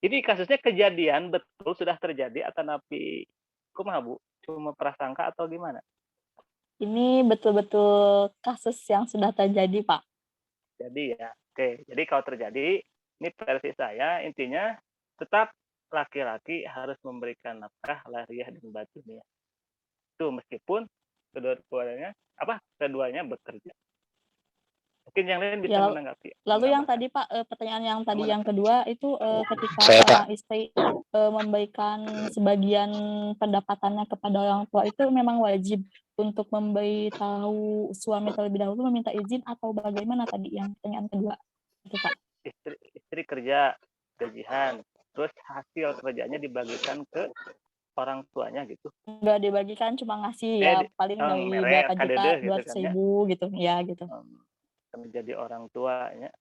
ini kasusnya kejadian betul sudah terjadi atau napi kumaha Bu cuma prasangka atau gimana? Ini betul-betul kasus yang sudah terjadi Pak. Jadi ya oke jadi kalau terjadi ini versi saya intinya tetap laki-laki harus memberikan nafkah lahiriah dan batiniah. Itu meskipun keduanya bekerja. Mungkin yang lain bisa menanggapi. Lalu yang tadi Pak, pertanyaan yang tadi yang kedua itu ketika seorang istri memberikan sebagian pendapatannya kepada orang tua itu memang wajib untuk memberitahu suami terlebih dahulu meminta izin atau bagaimana tadi yang pertanyaan kedua itu Pak? Istri kerja gajian, terus hasil kerjanya dibagikan ke orang tuanya gitu. Enggak dibagikan cuma ngasih ya paling dari berapa juta 200.000 gitu ya gitu. Menjadi orang tuanya.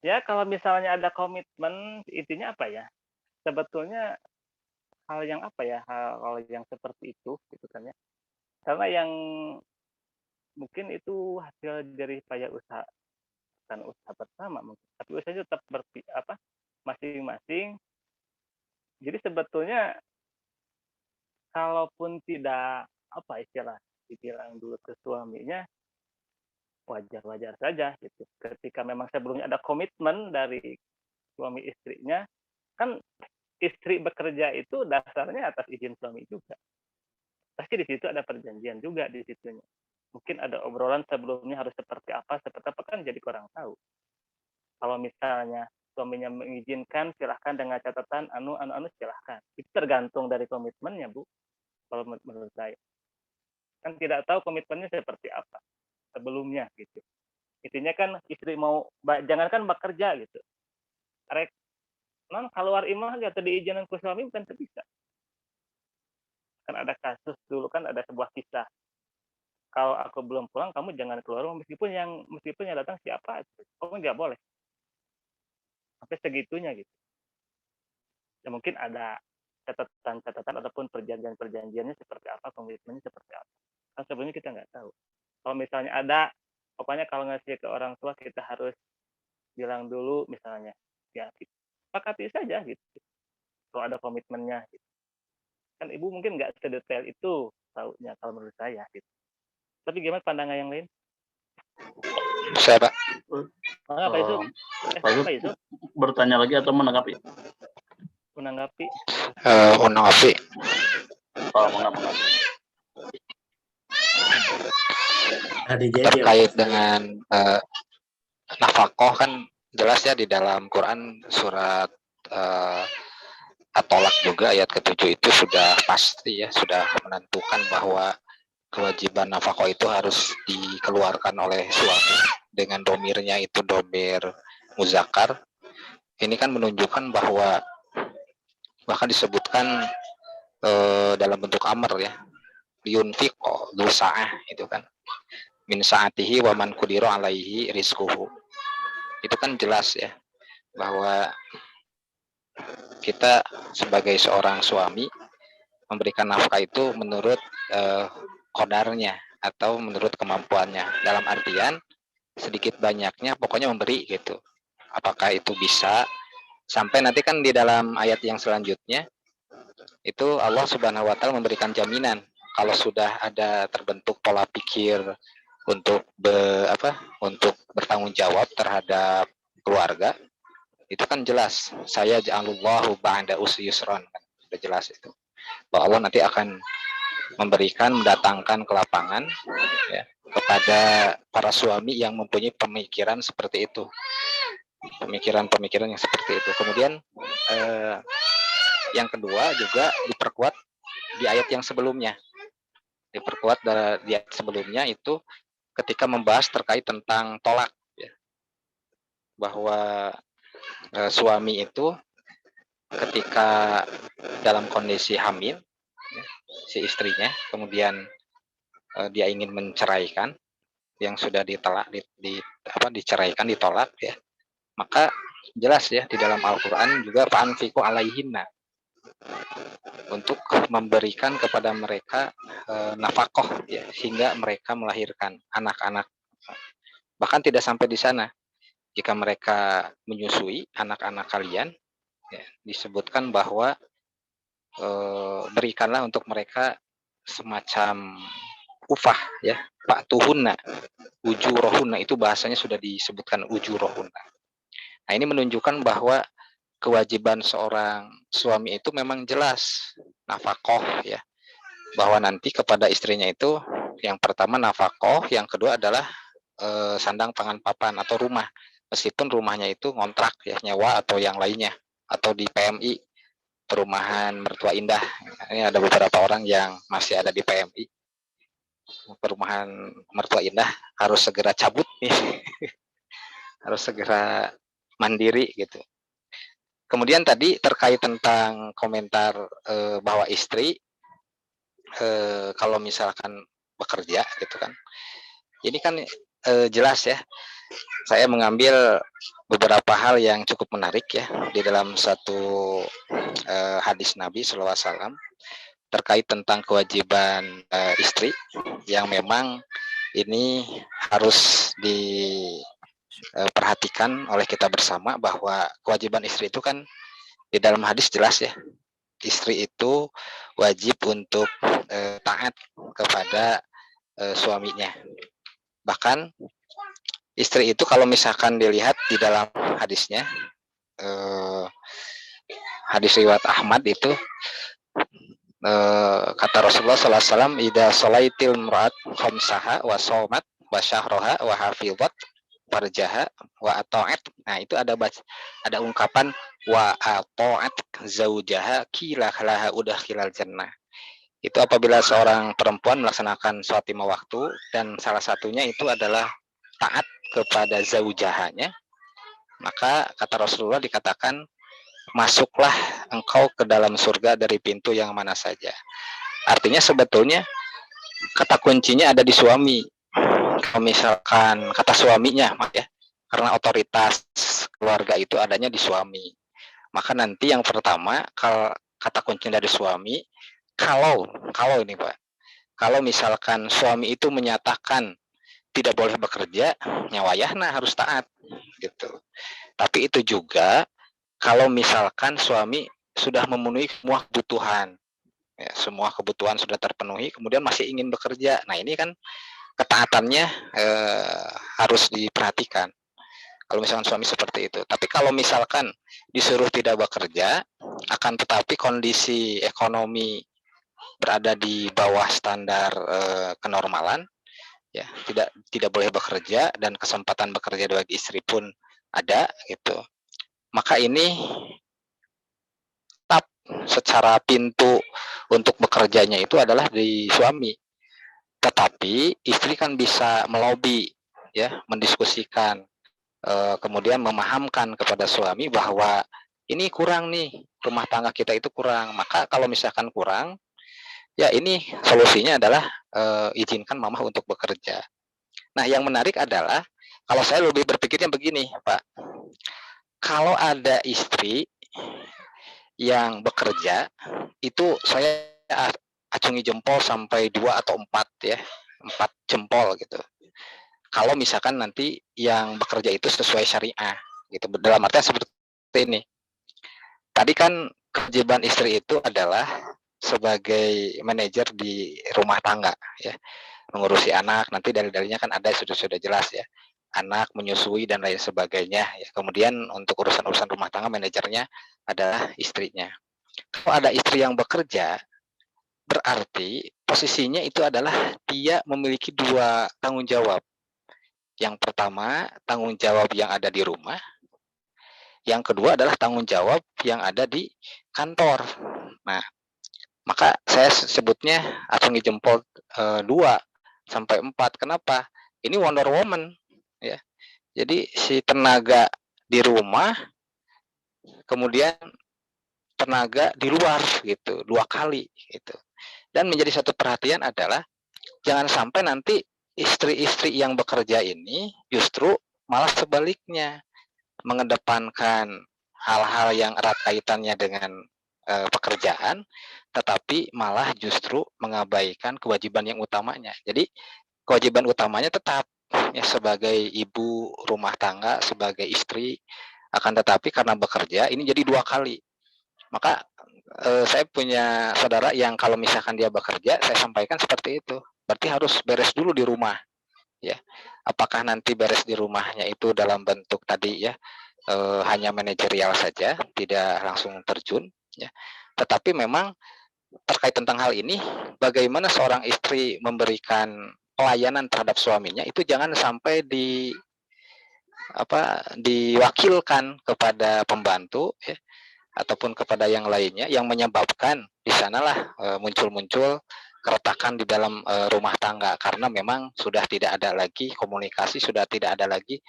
Ya kalau misalnya ada komitmen intinya apa ya? Sebetulnya hal yang seperti itu gitu kan ya. Karena yang mungkin itu hasil dari payah usaha kan usaha bersama mungkin. Tapi usahanya tetap masing-masing. Jadi sebetulnya kalaupun tidak dibilang dulu ke suaminya wajar-wajar saja gitu. Ketika memang sebelumnya ada komitmen dari suami istrinya, kan istri bekerja itu dasarnya atas izin suami juga. Pasti di situ ada perjanjian juga di situnya. Mungkin ada obrolan sebelumnya harus seperti apa kan jadi kurang tahu. Kalau misalnya suaminya mengizinkan silahkan dengan catatan anu silahkan. Itu tergantung dari komitmennya Bu. Kalau menurut saya. Kan tidak tahu komitmennya seperti apa sebelumnya gitu. Intinya kan istri mau jangankan bekerja gitu. Keluar imah atau diizinkan ke suami bukan bisa. Kan ada kasus dulu kan ada sebuah kisah. Kalau aku belum pulang kamu jangan keluar meskipun yang datang siapa kamu nggak boleh. sampai segitunya gitu. Ya mungkin ada catatan-catatan ataupun perjanjian-perjanjiannya seperti apa, komitmennya seperti apa. Kan sebelumnya kita nggak tahu. Kalau misalnya ada, pokoknya kalau ngasih ke orang tua kita harus bilang dulu misalnya, ya sepakati saja gitu. Kalau ada komitmennya gitu. Kan ibu mungkin nggak sedetail itu tahunya kalau menurut saya gitu. Tapi gimana pandangan yang lain? Saya Pak. Pak Yusuf? Pak Yusuf? Bertanya lagi atau menanggapi? Menanggapi. Menanggapi. Menanggapi. Terkait dengan nafkah kan jelas ya di dalam Quran surat At-Tolak juga ayat ke-7 itu sudah pasti ya, sudah menentukan bahwa kewajiban nafkah itu harus dikeluarkan oleh suami dengan domirnya itu domir muzakkar. Ini kan menunjukkan bahwa bahkan disebutkan dalam bentuk amr ya, yunfiqo dusa'ah itu kan min sa'atihi wa man qudira alaihi rizquhu. Itu kan jelas ya bahwa kita sebagai seorang suami memberikan nafkah itu menurut qadarnya atau menurut kemampuannya, dalam artian sedikit banyaknya pokoknya memberi gitu. Apakah itu bisa sampai nanti kan di dalam ayat yang selanjutnya itu Allah Subhanahu wa taala memberikan jaminan kalau sudah ada terbentuk pola pikir untuk untuk bertanggung jawab terhadap keluarga, itu kan jelas saya ja'alullahu ba'da usri yusran, kan sudah jelas itu bahwa Allah nanti akan mendatangkan kelapangan ya, kepada para suami yang mempunyai pemikiran seperti itu, pemikiran-pemikiran yang seperti itu. Kemudian yang kedua juga diperkuat di ayat yang sebelumnya, di ayat sebelumnya itu ketika membahas terkait tentang tolak ya, bahwa suami itu ketika dalam kondisi hamil ya, si istrinya kemudian dia ingin menceraikan yang sudah diceraikan, ditolak ya, maka jelas ya di dalam Al-Qur'an juga fa'anfiqu alaihinna, untuk memberikan kepada mereka nafkah ya, hingga mereka melahirkan anak-anak. Bahkan tidak sampai di sana, jika mereka menyusui anak-anak kalian ya, disebutkan bahwa berikanlah untuk mereka semacam upah ya, fa'tuhunna ujurahunna, itu bahasanya sudah disebutkan ujurahunna. Nah, ini menunjukkan bahwa kewajiban seorang suami itu memang jelas nafkah ya, bahwa nanti kepada istrinya itu yang pertama nafkah, yang kedua adalah sandang pangan papan atau rumah, meskipun rumahnya itu ngontrak ya, nyewa atau yang lainnya, atau di PMI, perumahan mertua indah. Ini ada beberapa orang yang masih ada di PMI, perumahan mertua indah, harus segera cabut nih harus segera mandiri gitu. Kemudian tadi terkait tentang komentar bahwa istri kalau misalkan bekerja gitu kan, ini kan jelas ya, saya mengambil beberapa hal yang cukup menarik ya di dalam satu hadis Nabi SAW terkait tentang kewajiban istri, yang memang ini harus diperhatikan oleh kita bersama, bahwa kewajiban istri itu kan di dalam hadis jelas ya, istri itu wajib untuk taat kepada suaminya. Bahkan istri itu kalau misalkan dilihat di dalam hadisnya, hadis riwayat Ahmad itu kata Rasulullah SAW, "Idza sholaitil mar'at khamsaha wa shomat wa syahraha wa hafizat farjaha wa ata'at." Nah, itu ada ungkapan wa ata'at zaujaha qila laha udkhilal jannah. Itu apabila seorang perempuan melaksanakan sholat 5 waktu dan salah satunya itu adalah taat kepada zaujahanya, maka kata Rasulullah dikatakan, masuklah engkau ke dalam surga dari pintu yang mana saja. Artinya sebetulnya kata kuncinya ada di suami. Kalau misalkan kata suaminya ya, karena otoritas keluarga itu adanya di suami. Maka nanti yang pertama, kata kunci dari suami, kalau ini Pak, kalau misalkan suami itu menyatakan tidak boleh bekerja, nyawayahna harus taat gitu. Tapi itu juga kalau misalkan suami sudah memenuhi semua kebutuhan, ya, semua kebutuhan sudah terpenuhi, kemudian masih ingin bekerja. Nah ini kan ketaatannya harus diperhatikan. Kalau misalkan suami seperti itu. Tapi kalau misalkan disuruh tidak bekerja, akan tetapi kondisi ekonomi berada di bawah standar kenormalan, ya tidak boleh bekerja dan kesempatan bekerja bagi istri pun ada gitu. Maka ini tetap secara pintu untuk bekerjanya itu adalah di suami. Tetapi istri kan bisa melobi, ya, mendiskusikan, kemudian memahamkan kepada suami bahwa ini kurang nih, rumah tangga kita itu kurang. Maka kalau misalkan kurang, ya ini solusinya adalah izinkan mama untuk bekerja. Nah, yang menarik adalah kalau saya lebih berpikirnya begini, Pak. Kalau ada istri yang bekerja, itu saya acungi jempol sampai 2 atau 4 ya, 4 jempol gitu. Kalau misalkan nanti yang bekerja itu sesuai syariah gitu. Dalam artian seperti ini. Tadi kan kewajiban istri itu adalah sebagai manajer di rumah tangga ya, mengurusi anak, nanti dalil-dalilnya kan ada sudah jelas ya. Anak, menyusui dan lain sebagainya ya. Kemudian untuk urusan-urusan rumah tangga manajernya adalah istrinya. Kalau ada istri yang bekerja, berarti posisinya itu adalah dia memiliki 2 tanggung jawab. Yang pertama, tanggung jawab yang ada di rumah. Yang kedua adalah tanggung jawab yang ada di kantor. Nah, maka saya sebutnya acungi jempol 2 sampai 4. Kenapa? Ini Wonder Woman ya. Jadi si tenaga di rumah, kemudian tenaga di luar gitu, 2 kali gitu. Dan menjadi satu perhatian adalah jangan sampai nanti istri-istri yang bekerja ini justru malah sebaliknya mengedepankan hal-hal yang erat kaitannya dengan pekerjaan, tetapi malah justru mengabaikan kewajiban yang utamanya. Jadi kewajiban utamanya tetap ya sebagai ibu rumah tangga, sebagai istri, akan tetapi karena bekerja ini jadi 2 kali. Maka saya punya saudara yang kalau misalkan dia bekerja, saya sampaikan seperti itu. Berarti harus beres dulu di rumah, ya. Apakah nanti beres di rumahnya itu dalam bentuk tadi ya, hanya manajerial saja, tidak langsung terjun, ya. Tetapi memang terkait tentang hal ini, bagaimana seorang istri memberikan pelayanan terhadap suaminya itu jangan sampai diwakilkan kepada pembantu, ya, ataupun kepada yang lainnya yang menyebabkan di sanalah muncul-muncul keretakan di dalam rumah tangga karena memang sudah tidak ada lagi komunikasi, sudah tidak ada lagi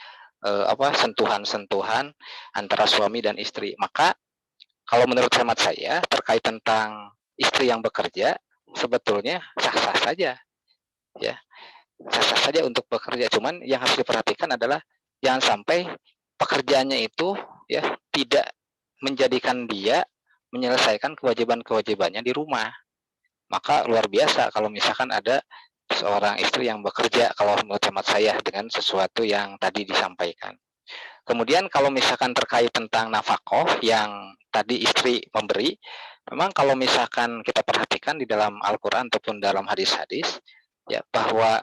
sentuhan-sentuhan antara suami dan istri. Maka kalau menurut hemat saya terkait tentang istri yang bekerja sebetulnya sah-sah saja, ya, sah-sah saja untuk bekerja. Cuman yang harus diperhatikan adalah jangan sampai pekerjaannya itu ya tidak menjadikan dia menyelesaikan kewajiban-kewajibannya di rumah. Maka luar biasa kalau misalkan ada seorang istri yang bekerja kalau menurut hemat saya dengan sesuatu yang tadi disampaikan. Kemudian kalau misalkan terkait tentang nafkah yang tadi istri memberi, memang kalau misalkan kita perhatikan di dalam Al-Quran ataupun dalam hadis-hadis, ya bahwa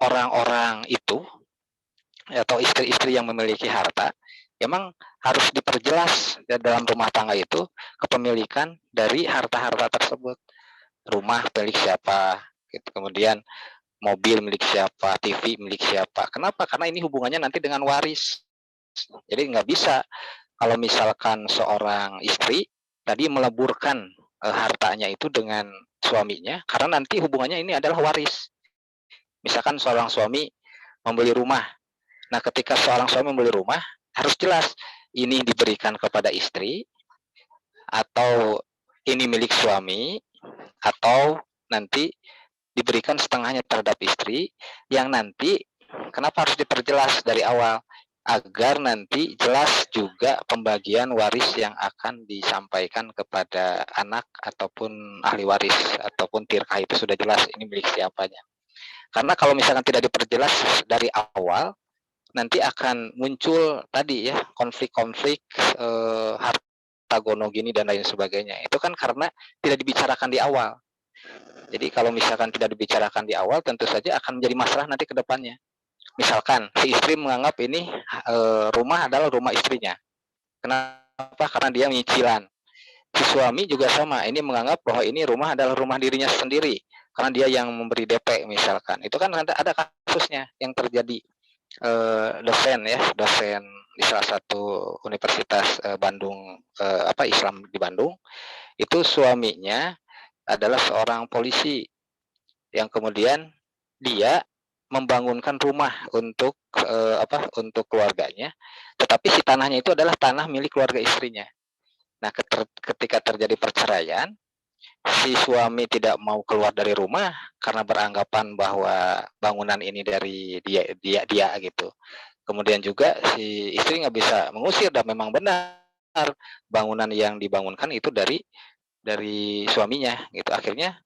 orang-orang itu atau istri-istri yang memiliki harta, memang harus diperjelas dalam rumah tangga itu kepemilikan dari harta-harta tersebut. Rumah milik siapa, gitu. Kemudian mobil milik siapa, TV milik siapa. Kenapa? Karena ini hubungannya nanti dengan waris. Jadi nggak bisa kalau misalkan seorang istri tadi meleburkan hartanya itu dengan suaminya, karena nanti hubungannya ini adalah waris. Misalkan seorang suami membeli rumah. Nah, ketika seorang suami membeli rumah, harus jelas ini diberikan kepada istri, atau ini milik suami, atau nanti diberikan setengahnya terhadap istri, yang nanti kenapa harus diperjelas dari awal? agar nanti jelas juga pembagian waris yang akan disampaikan kepada anak ataupun ahli waris ataupun tirkah itu sudah jelas ini milik siapanya. Karena kalau misalkan tidak diperjelas dari awal, nanti akan muncul tadi ya konflik-konflik harta gono gini dan lain sebagainya. Itu kan karena tidak dibicarakan di awal. Jadi kalau misalkan tidak dibicarakan di awal, tentu saja akan menjadi masalah nanti ke depannya. Misalkan si istri menganggap ini rumah adalah rumah istrinya. Kenapa? Karena dia nyicilan. Si suami juga sama, ini menganggap bahwa ini rumah adalah rumah dirinya sendiri. Karena dia yang memberi DP misalkan. Itu kan ada kasusnya yang terjadi. Dosen di salah satu universitas Bandung, Islam di Bandung, itu suaminya adalah seorang polisi yang kemudian dia membangunkan rumah untuk untuk keluarganya, tetapi si tanahnya itu adalah tanah milik keluarga istrinya. Nah, ketika terjadi perceraian, si suami tidak mau keluar dari rumah karena beranggapan bahwa bangunan ini dari dia gitu. Kemudian juga si istri nggak bisa mengusir dan memang benar bangunan yang dibangunkan itu dari suaminya gitu. Akhirnya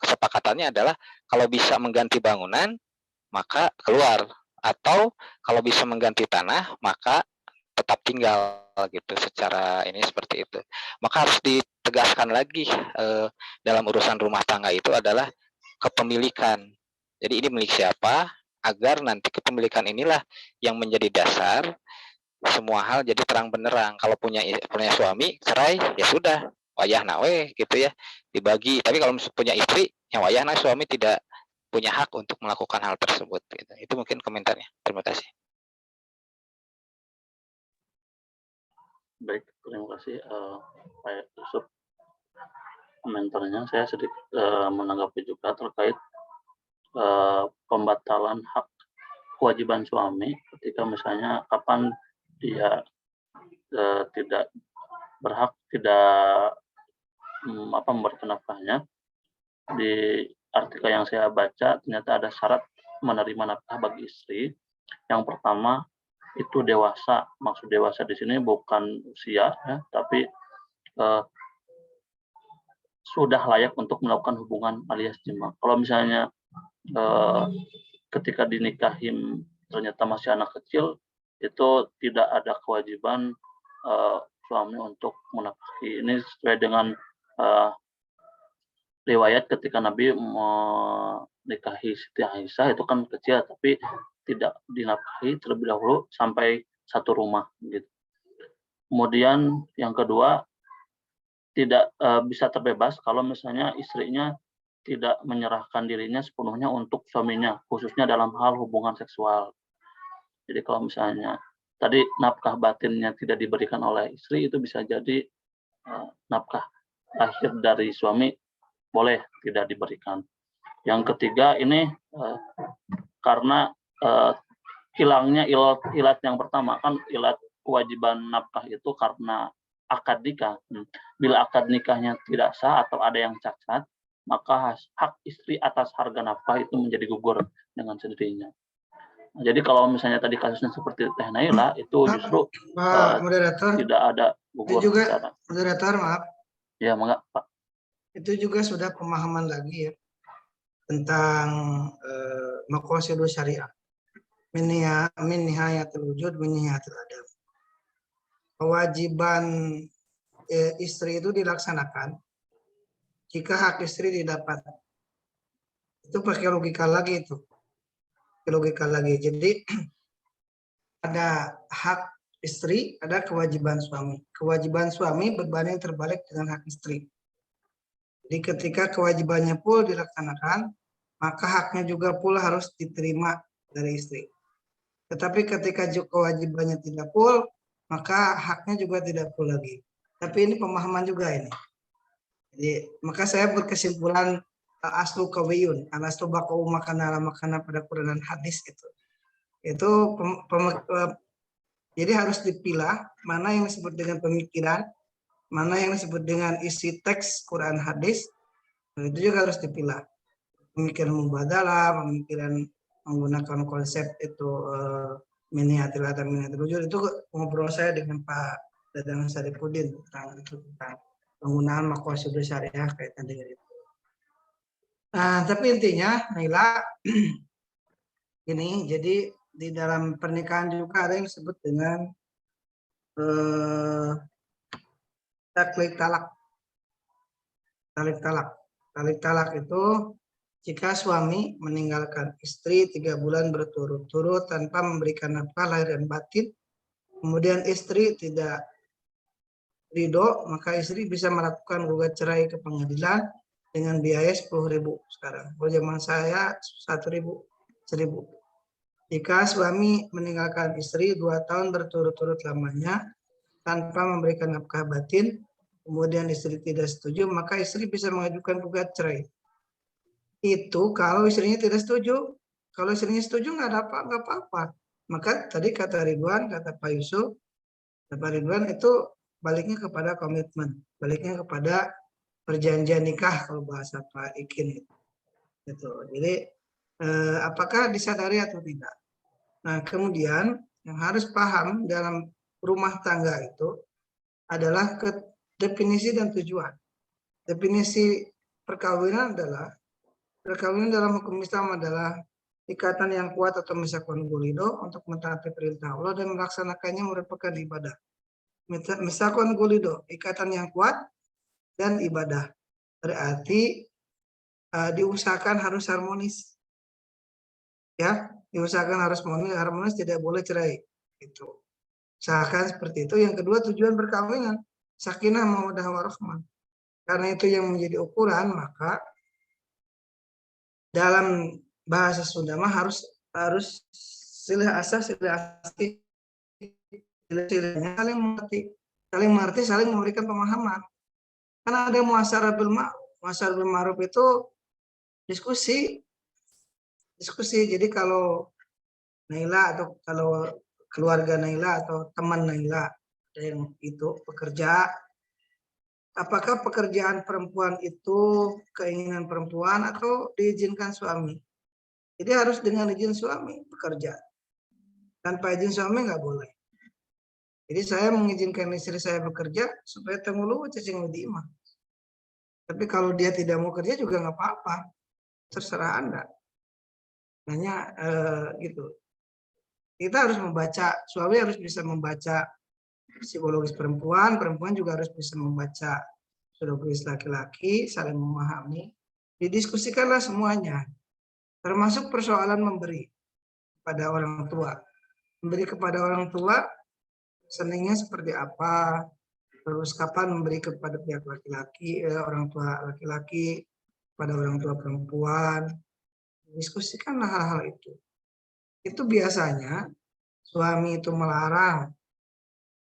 kesepakatannya adalah kalau bisa mengganti bangunan maka keluar, atau kalau bisa mengganti tanah maka tetap tinggal gitu. Secara ini seperti itu. Maka harus ditegaskan lagi dalam urusan rumah tangga itu adalah kepemilikan. Jadi ini milik siapa, agar nanti kepemilikan inilah yang menjadi dasar semua hal jadi terang benderang. Kalau punya suami cerai ya sudah, wayah nawe gitu ya, dibagi. Tapi kalau punya istri yang wayah nawe suami tidak punya hak untuk melakukan hal tersebut gitu. Itu mungkin komentarnya. Terima kasih. Baik, terima kasih Pak Yusuf. Komentarnya saya sedikit menanggapi juga terkait pembatalan hak kewajiban suami ketika misalnya kapan dia tidak berhak memberikan nafkahnya. Di artikel yang saya baca ternyata ada syarat menerima nafkah bagi istri. Yang pertama itu dewasa. Maksud dewasa di sini bukan usia ya, tapi sudah layak untuk melakukan hubungan alias jima. Kalau misalnya ketika dinikahin ternyata masih anak kecil, itu tidak ada kewajiban suami untuk menafkahi. Ini sesuai dengan riwayat ketika Nabi menikahi Siti Aisyah itu kan kecil, tapi tidak dinafkahi terlebih dahulu sampai satu rumah gitu. Kemudian yang kedua, tidak bisa terbebas kalau misalnya istrinya tidak menyerahkan dirinya sepenuhnya untuk suaminya, khususnya dalam hal hubungan seksual. Jadi kalau misalnya tadi nafkah batinnya tidak diberikan oleh istri, itu bisa jadi nafkah lahir dari suami boleh tidak diberikan. Yang ketiga ini karena hilangnya ilat yang pertama, kan ilat kewajiban nafkah itu karena akad nikah. Bila akad nikahnya tidak sah atau ada yang cacat, maka hak istri atas harga nafkah itu menjadi gugur dengan sendirinya. Jadi kalau misalnya tadi kasusnya seperti Teh Naila, itu justru moderator, tidak ada gugur. Itu juga moderator, maaf. Ya, enggak, Pak. Itu juga sudah pemahaman lagi ya tentang maqasidus syariah. Min nihayatul wujud, min nihayatul adam. Kewajiban istri itu dilaksanakan jika hak istri didapat. Itu pakai logika lagi itu. Logika lagi. Jadi ada hak istri, ada kewajiban suami. Kewajiban suami berbanding terbalik dengan hak istri. Jadi ketika kewajibannya full dilaksanakan, maka haknya juga pula harus diterima dari istri. Tetapi ketika kewajibannya tidak full, maka haknya juga tidak full lagi. Tapi ini pemahaman juga ini. Jadi maka saya berkesimpulan aslu kawiyun, aslu bakau makana pada Quran dan hadis itu. Jadi harus dipilah mana yang disebut dengan pemikiran, mana yang disebut dengan isi teks Quran hadis, itu juga harus dipilah. Pemikiran mubadalah, pemikiran menggunakan konsep itu Miniatil atau miniatil wujud itu ngobrol saya dengan Pak Dadang Saripudin tentang penggunaan maqasid syariah kaitan dengan itu. Nah, tapi intinya Naila ini jadi di dalam pernikahan juga ada yang disebut dengan taklik talak. Talik talak. Talik talak itu jika suami meninggalkan istri 3 bulan berturut-turut tanpa memberikan nafkah lahir dan batin, kemudian istri tidak ridho, maka istri bisa melakukan gugat cerai ke pengadilan dengan biaya 10.000 sekarang. Kalau zaman saya 1.000. Jika suami meninggalkan istri 2 tahun berturut-turut lamanya tanpa memberikan nafkah batin, kemudian istri tidak setuju, maka istri bisa mengajukan gugat cerai. Itu kalau istrinya tidak setuju. Kalau istrinya setuju nggak apa-apa. Maka tadi kata Ridwan, kata Pak Yusuf, Pak Ridwan itu baliknya kepada komitmen, baliknya kepada perjanjian nikah kalau bahasa Pak Ikin itu. Gitu. Jadi apakah disadari atau tidak? Nah, kemudian yang harus paham dalam rumah tangga itu adalah definisi dan tujuan. Definisi perkawinan dalam hukum Islam adalah ikatan yang kuat atau misakon gulido untuk mentaati perintah Allah dan melaksanakannya merupakan ibadah. Misakon gulido, ikatan yang kuat dan ibadah. Berarti diusahakan harus harmonis. Ya, diusahakan harus harmonis, tidak boleh cerai. Itu. Usahakan seperti itu. Yang kedua, tujuan perkawinan, sakinah mawaddah warahmah. Karena itu yang menjadi ukuran, maka dalam bahasa Sunda mah harus silih asah, silih asti, saling mengerti, saling memberikan pemahaman. Karena ada muasyarah bil ma'ruf itu diskusi. Jadi kalau Naila atau kalau keluarga Naila atau teman Naila ada yang itu bekerja, apakah pekerjaan perempuan itu keinginan perempuan atau diizinkan suami? Jadi harus dengan izin suami bekerja. Tanpa izin suami nggak boleh. Jadi saya mengizinkan istri saya bekerja supaya temulu cacing widimah. Tapi kalau dia tidak mau kerja juga nggak apa-apa, terserah Anda. Hanya gitu. Kita harus membaca, suami harus bisa membaca psikologis perempuan juga harus bisa membaca psikologis laki-laki, saling memahami. Didiskusikanlah semuanya, termasuk persoalan memberi pada orang tua. Memberi kepada orang tua, seningnya seperti apa, terus kapan memberi kepada pihak laki-laki, orang tua laki-laki, pada orang tua perempuan. Diskusikanlah hal-hal itu. Itu biasanya suami itu melarang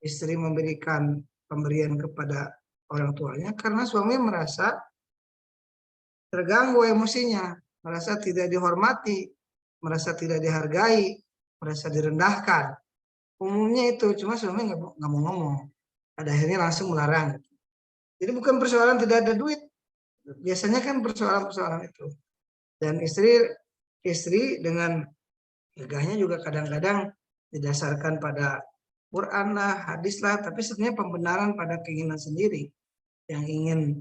istri memberikan pemberian kepada orang tuanya karena suami merasa terganggu emosinya, merasa tidak dihormati, merasa tidak dihargai, merasa direndahkan. Umumnya itu, cuma suami nggak mau ngomong. Pada akhirnya langsung melarang. Jadi bukan persoalan tidak ada duit. Biasanya kan persoalan-persoalan itu. Dan istri dengan gagahnya juga kadang-kadang didasarkan pada Quran lah, hadis lah, tapi sebenarnya pembenaran pada keinginan sendiri yang ingin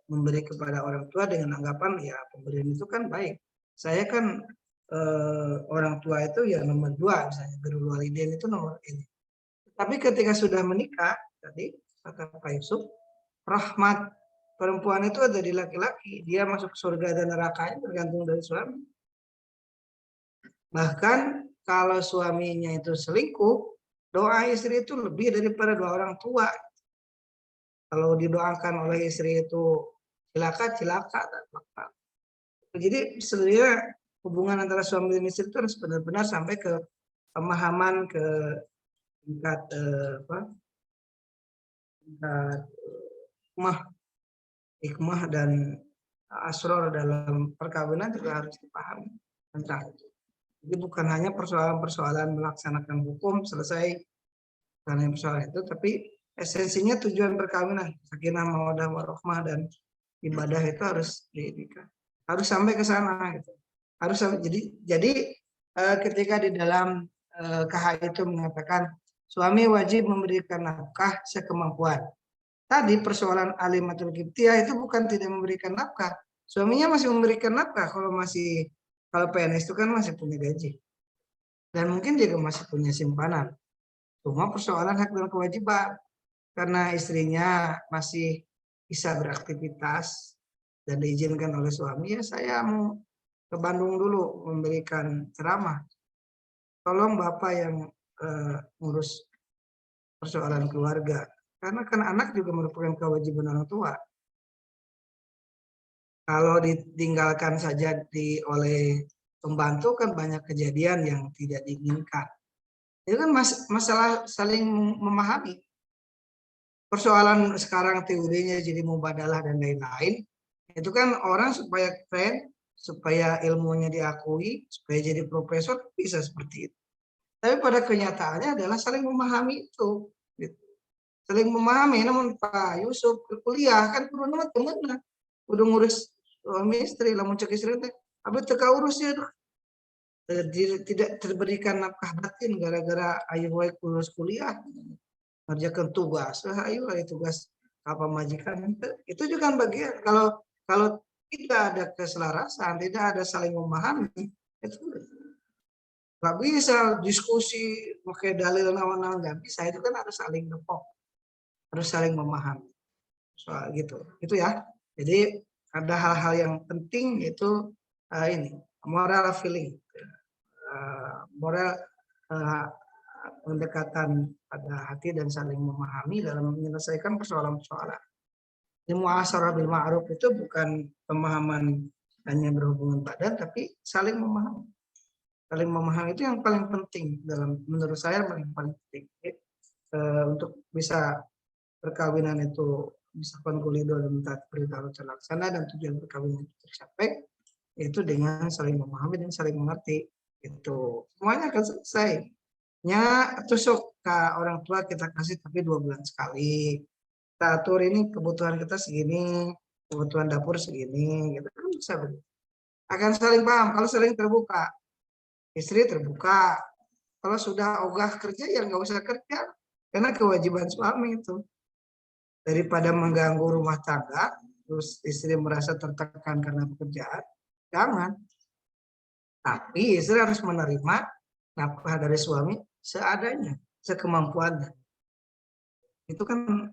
memberi kepada orang tua dengan anggapan ya pemberian itu kan baik. Saya kan orang tua itu ya nomor 2, misalnya birrul walidain itu nomor ini. Tapi ketika sudah menikah, tadi kata Pak Yusuf, rahmat perempuan itu ada di laki-laki. Dia masuk surga dan nerakanya tergantung dari suami. Bahkan kalau suaminya itu selingkuh, doa istri itu lebih daripada doa orang tua. Kalau didoakan oleh istri itu cilaka. Jadi sebenarnya hubungan antara suami dan istri itu harus benar-benar sampai ke pemahaman, ke tingkat hikmah dan asror dalam perkawinan juga harus dipahami tentang itu. Jadi bukan hanya persoalan-persoalan melaksanakan hukum selesai karena persoalan itu, tapi esensinya tujuan perkawinan, sakinah mawaddah warahmah dan ibadah itu harus harus sampai ke sana gitu. Harus sampai, jadi ketika di dalam KH itu mengatakan suami wajib memberikan nafkah sekemampuan. Tadi persoalan alimatul qibtiyah itu bukan tidak memberikan nafkah. Suaminya masih memberikan nafkah kalau PNS itu kan masih punya gaji. Dan mungkin juga masih punya simpanan. Cuma persoalan hak dan kewajiban. Karena istrinya masih bisa beraktivitas dan diizinkan oleh suami, ya saya mau ke Bandung dulu memberikan ceramah. Tolong Bapak yang ngurus persoalan keluarga. Karena kan anak juga merupakan kewajiban orang tua. Kalau ditinggalkan saja oleh pembantu kan banyak kejadian yang tidak diinginkan. Itu kan masalah saling memahami. Persoalan sekarang teorinya jadi mubadalah dan lain-lain. Itu kan orang supaya keren, supaya ilmunya diakui, supaya jadi profesor bisa seperti itu. Tapi pada kenyataannya adalah saling memahami itu. Saling memahami, namun Pak Yusuf ke kuliah kan perlu nama temennya udah ngurus suami istri lah, muncul istri teh abis teka urusnya tuh tidak terberikan nafkah batin gara-gara ayu wae lulus kuliah ngerjakan tugas, ayo tugas apa majikan itu juga bagian. Kalau tidak ada keselarasan, tidak ada saling memahami, itu nggak bisa diskusi pakai dalil nawan-nawan, nggak bisa. Itu kan harus saling nepok, harus saling memahami soal gitu ya. Jadi ada hal-hal yang penting yaitu ini moral feeling, moral pendekatan pada hati dan saling memahami dalam menyelesaikan persoalan-persoalan. Ini muasyarah bil ma'ruf itu bukan pemahaman hanya berhubungan badan, tapi saling memahami. Saling memahami itu yang paling penting dalam, menurut saya paling penting untuk bisa perkawinan itu bisa konkulido dan taat perintah terlaksana dan tujuan perkawinan itu tercapai, yaitu dengan saling memahami dan saling mengerti. Itu semuanya akan selesai. Nya tusuk ke orang tua kita kasih tapi 2 bulan sekali. Kita atur ini kebutuhan kita segini, kebutuhan dapur segini, gitu kan bisa begitu. Akan saling paham kalau saling terbuka. Istri terbuka. Kalau sudah ogah kerja ya nggak usah kerja, karena kewajiban suami itu. Daripada mengganggu rumah tangga, terus istri merasa tertekan karena pekerjaan, jangan. Tapi istri harus menerima nafkah dari suami seadanya, sekemampuannya. Itu kan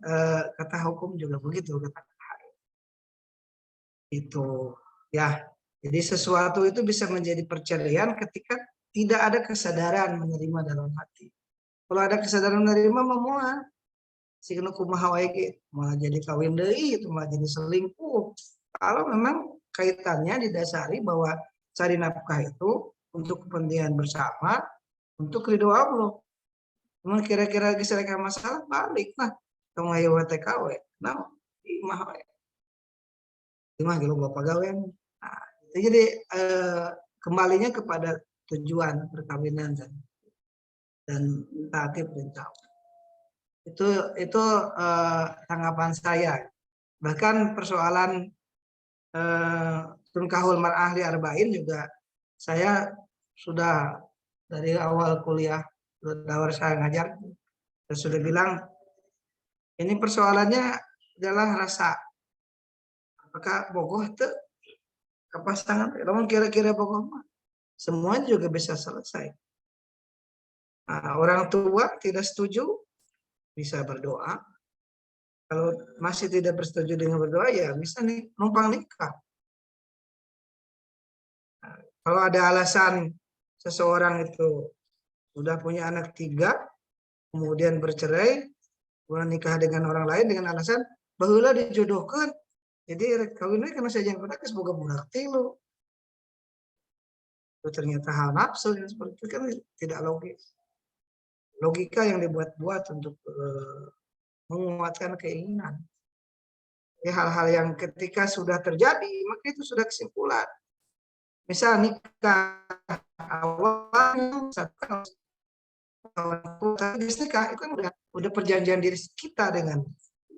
kata hukum juga begitu, kata itu ya. Jadi sesuatu itu bisa menjadi perceraian ketika tidak ada kesadaran menerima dalam hati. Kalau ada kesadaran menerima, memuat si kumaha wae malah jadi kawin deui, itu malah jadi selingkuh. Kalau memang kaitannya didasari bahwa cari nafkah itu untuk kepentingan bersama, untuk ridho Allah. Cuma kira-kira diselesaikan masalah, balik lah kamu ayo TKW. Nah, imah wae. Imah gitu bapak gawean. Nah, jadi kembalinya kepada tujuan perkawinan dan taati perintah. Itu tanggapan saya. Bahkan persoalan tunkahul mar'ah li arba'in juga saya sudah dari awal kuliah dawar saya ngajar, saya sudah bilang ini persoalannya adalah rasa. Apakah bogoh itu kepasangan? Namun kira-kira bogoh mah semua juga bisa selesai. Nah, orang tua tidak setuju bisa berdoa. Kalau masih tidak bersetuju dengan berdoa, ya bisa nih numpang nikah. Nah, kalau ada alasan seseorang itu sudah punya anak 3, kemudian bercerai, kemudian nikah dengan orang lain dengan alasan baheula dijodohkan. Jadi kawinnya karena saya jangan pernah semoga berarti lo. Ternyata hal nafsu yang seperti itu kan tidak logis. Logika yang dibuat-buat untuk menguatkan keinginan. Ya, hal-hal yang ketika sudah terjadi, maka itu sudah kesimpulan. Misal nikah awalnya nikah itu kan udah perjanjian diri kita dengan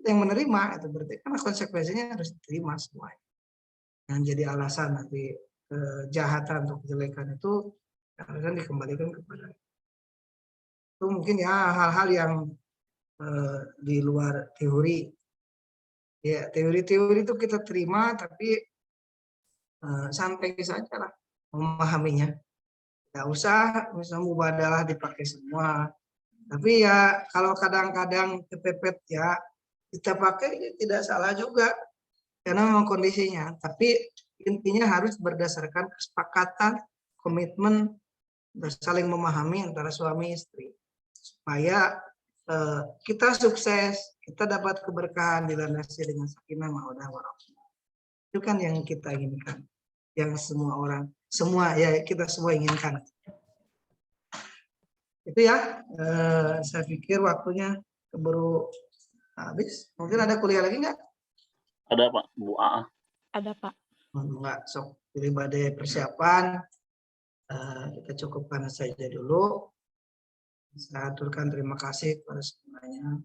yang menerima, itu berarti karena konsekuensinya harus diterima semuanya. Yang jadi alasan nanti kejahatan atau kejelekan itu akan dikembalikan kepada Itu mungkin ya hal-hal yang di luar teori. Ya, teori-teori itu kita terima, tapi santai saja lah memahaminya. Nggak usah misalnya mubadalah dipakai semua. Tapi ya kalau kadang-kadang kepepet ya kita pakai tidak salah juga. Karena memang kondisinya. Tapi intinya harus berdasarkan kesepakatan, komitmen, dan saling memahami antara suami istri. Supaya kita sukses, kita dapat keberkahan dilandasi dengan sakinah mawaddah warahmah. Itu kan yang kita inginkan, yang semua ya kita semua inginkan. Itu ya, saya pikir waktunya keburu habis. Mungkin ada kuliah lagi nggak? Ada Pak, Bu Aa. Ada Pak. Enggak, sok pilih badai persiapan. Kita cukupkan saja dulu. Saya aturkan terima kasih kepada semuanya.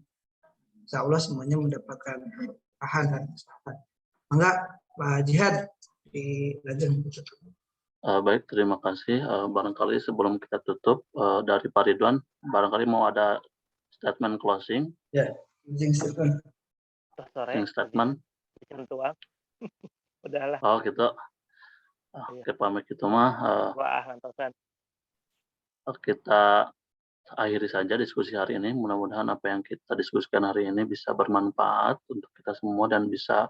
Insya Allah semuanya mendapatkan bahan dan kesempatan. Enggak, Pak Jihad dilanjutkan tutup. Baik, terima kasih. Barangkali sebelum kita tutup, dari Pak Ridwan, barangkali mau ada statement closing. Ya, closing statement. Sore. Statement. Jam tua. Udahlah. Oh gitu. Oke, pamit gitu mah. Kita akhiri saja diskusi hari ini. Mudah-mudahan apa yang kita diskusikan hari ini bisa bermanfaat untuk kita semua dan bisa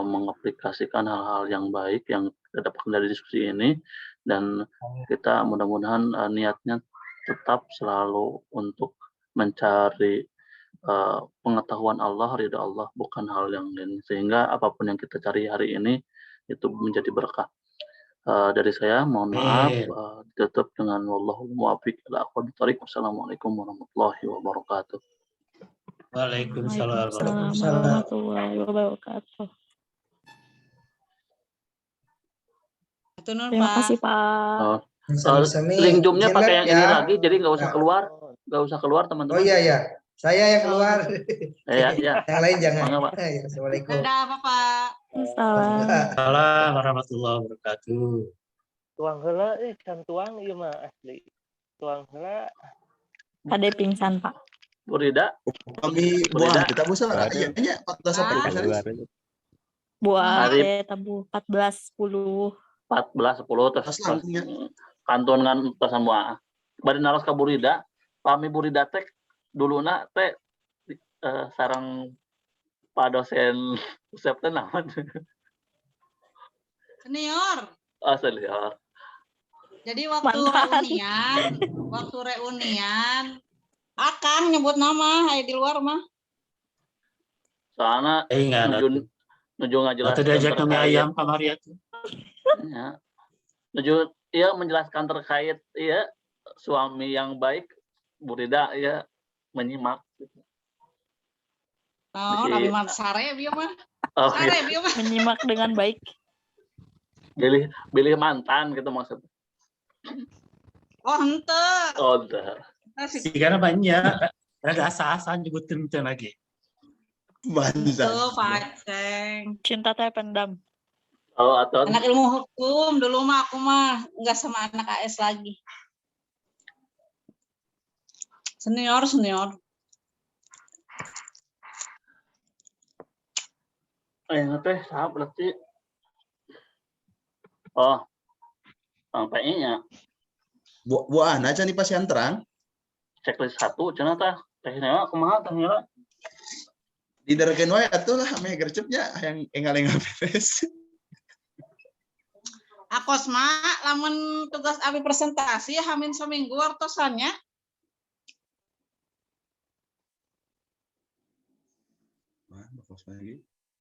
mengaplikasikan hal-hal yang baik yang kita dapatkan dari diskusi ini, dan kita mudah-mudahan niatnya tetap selalu untuk mencari pengetahuan Allah, ridha Allah, bukan hal yang lain, sehingga apapun yang kita cari hari ini itu menjadi berkah. Dari saya mohon maaf, tutup dengan wallahu muwaffiq ila aqwamit thoriq. Wassalamualaikum warahmatullahi wabarakatuh. Waalaikumsalam warahmatullahi wabarakatuh. Terima kasih Pak. Link Zoom-nya pakai yang ini lagi, jadi nggak usah keluar teman-teman. Oh iya, saya yang keluar. Iya. Yang lain jangan. Assalamualaikum. Dadah Bapak. Waalaikumsalam warahmatullahi wabarakatuh. Tuang heula can tuang ieu mah asli. Tuang heula. Ada pingsan Pak. Burida. Kami buah kita busa nya 14 Buah tabu 14.10. 14.10 terus kantun kan tasan buah. Bari naros ka Burida, pami Burida teh duluna teh sareng Pak dosen Usep teh naon? Senior. Oh, senior. Jadi waktu reunian, Akang nyebut nama, hai di luar mah. Soalnya nuju ngajelaskan. Atau diajak kami ayam kamari atuh. Ya. Nuju iya menjelaskan terkait iya suami yang baik, Burida ya menyimak. Oh, Nabi mah sare bieu mah. Sare bieu mah menyimak dengan baik. Pilih mantan gitu maksudnya. Oh, henteu. Oh, henteu. Sigana banyak, rada asa-asan nyebutkeun teh lagi. Mantan. Tuh, Paceng. Cinta teh pendam. Oh, atau anak ilmu hukum dulu mah aku mah enggak sama anak AS lagi. Senior. Teh sahab berarti. Oh. Sampainya. Buah aja nih pasien terang. Checklist 1 cenah teh. Tehnya kumaha teh nya? Diderkeun wae atuh lah ame gercepnya yang engal-engal beres. Akos mah lamun tugas abi presentasi hamin seminggu wartosannya.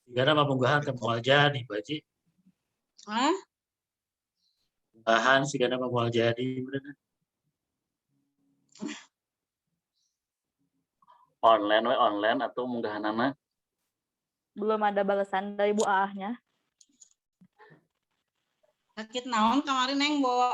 Sigana mah punggahan teh moal jadi, Baji. Hah? Punggahan sigana mah moal jadi bener. Online atau munggahanana? Belum ada balasan dari Bu Aahnya. Sakit naon kemarin neng bawa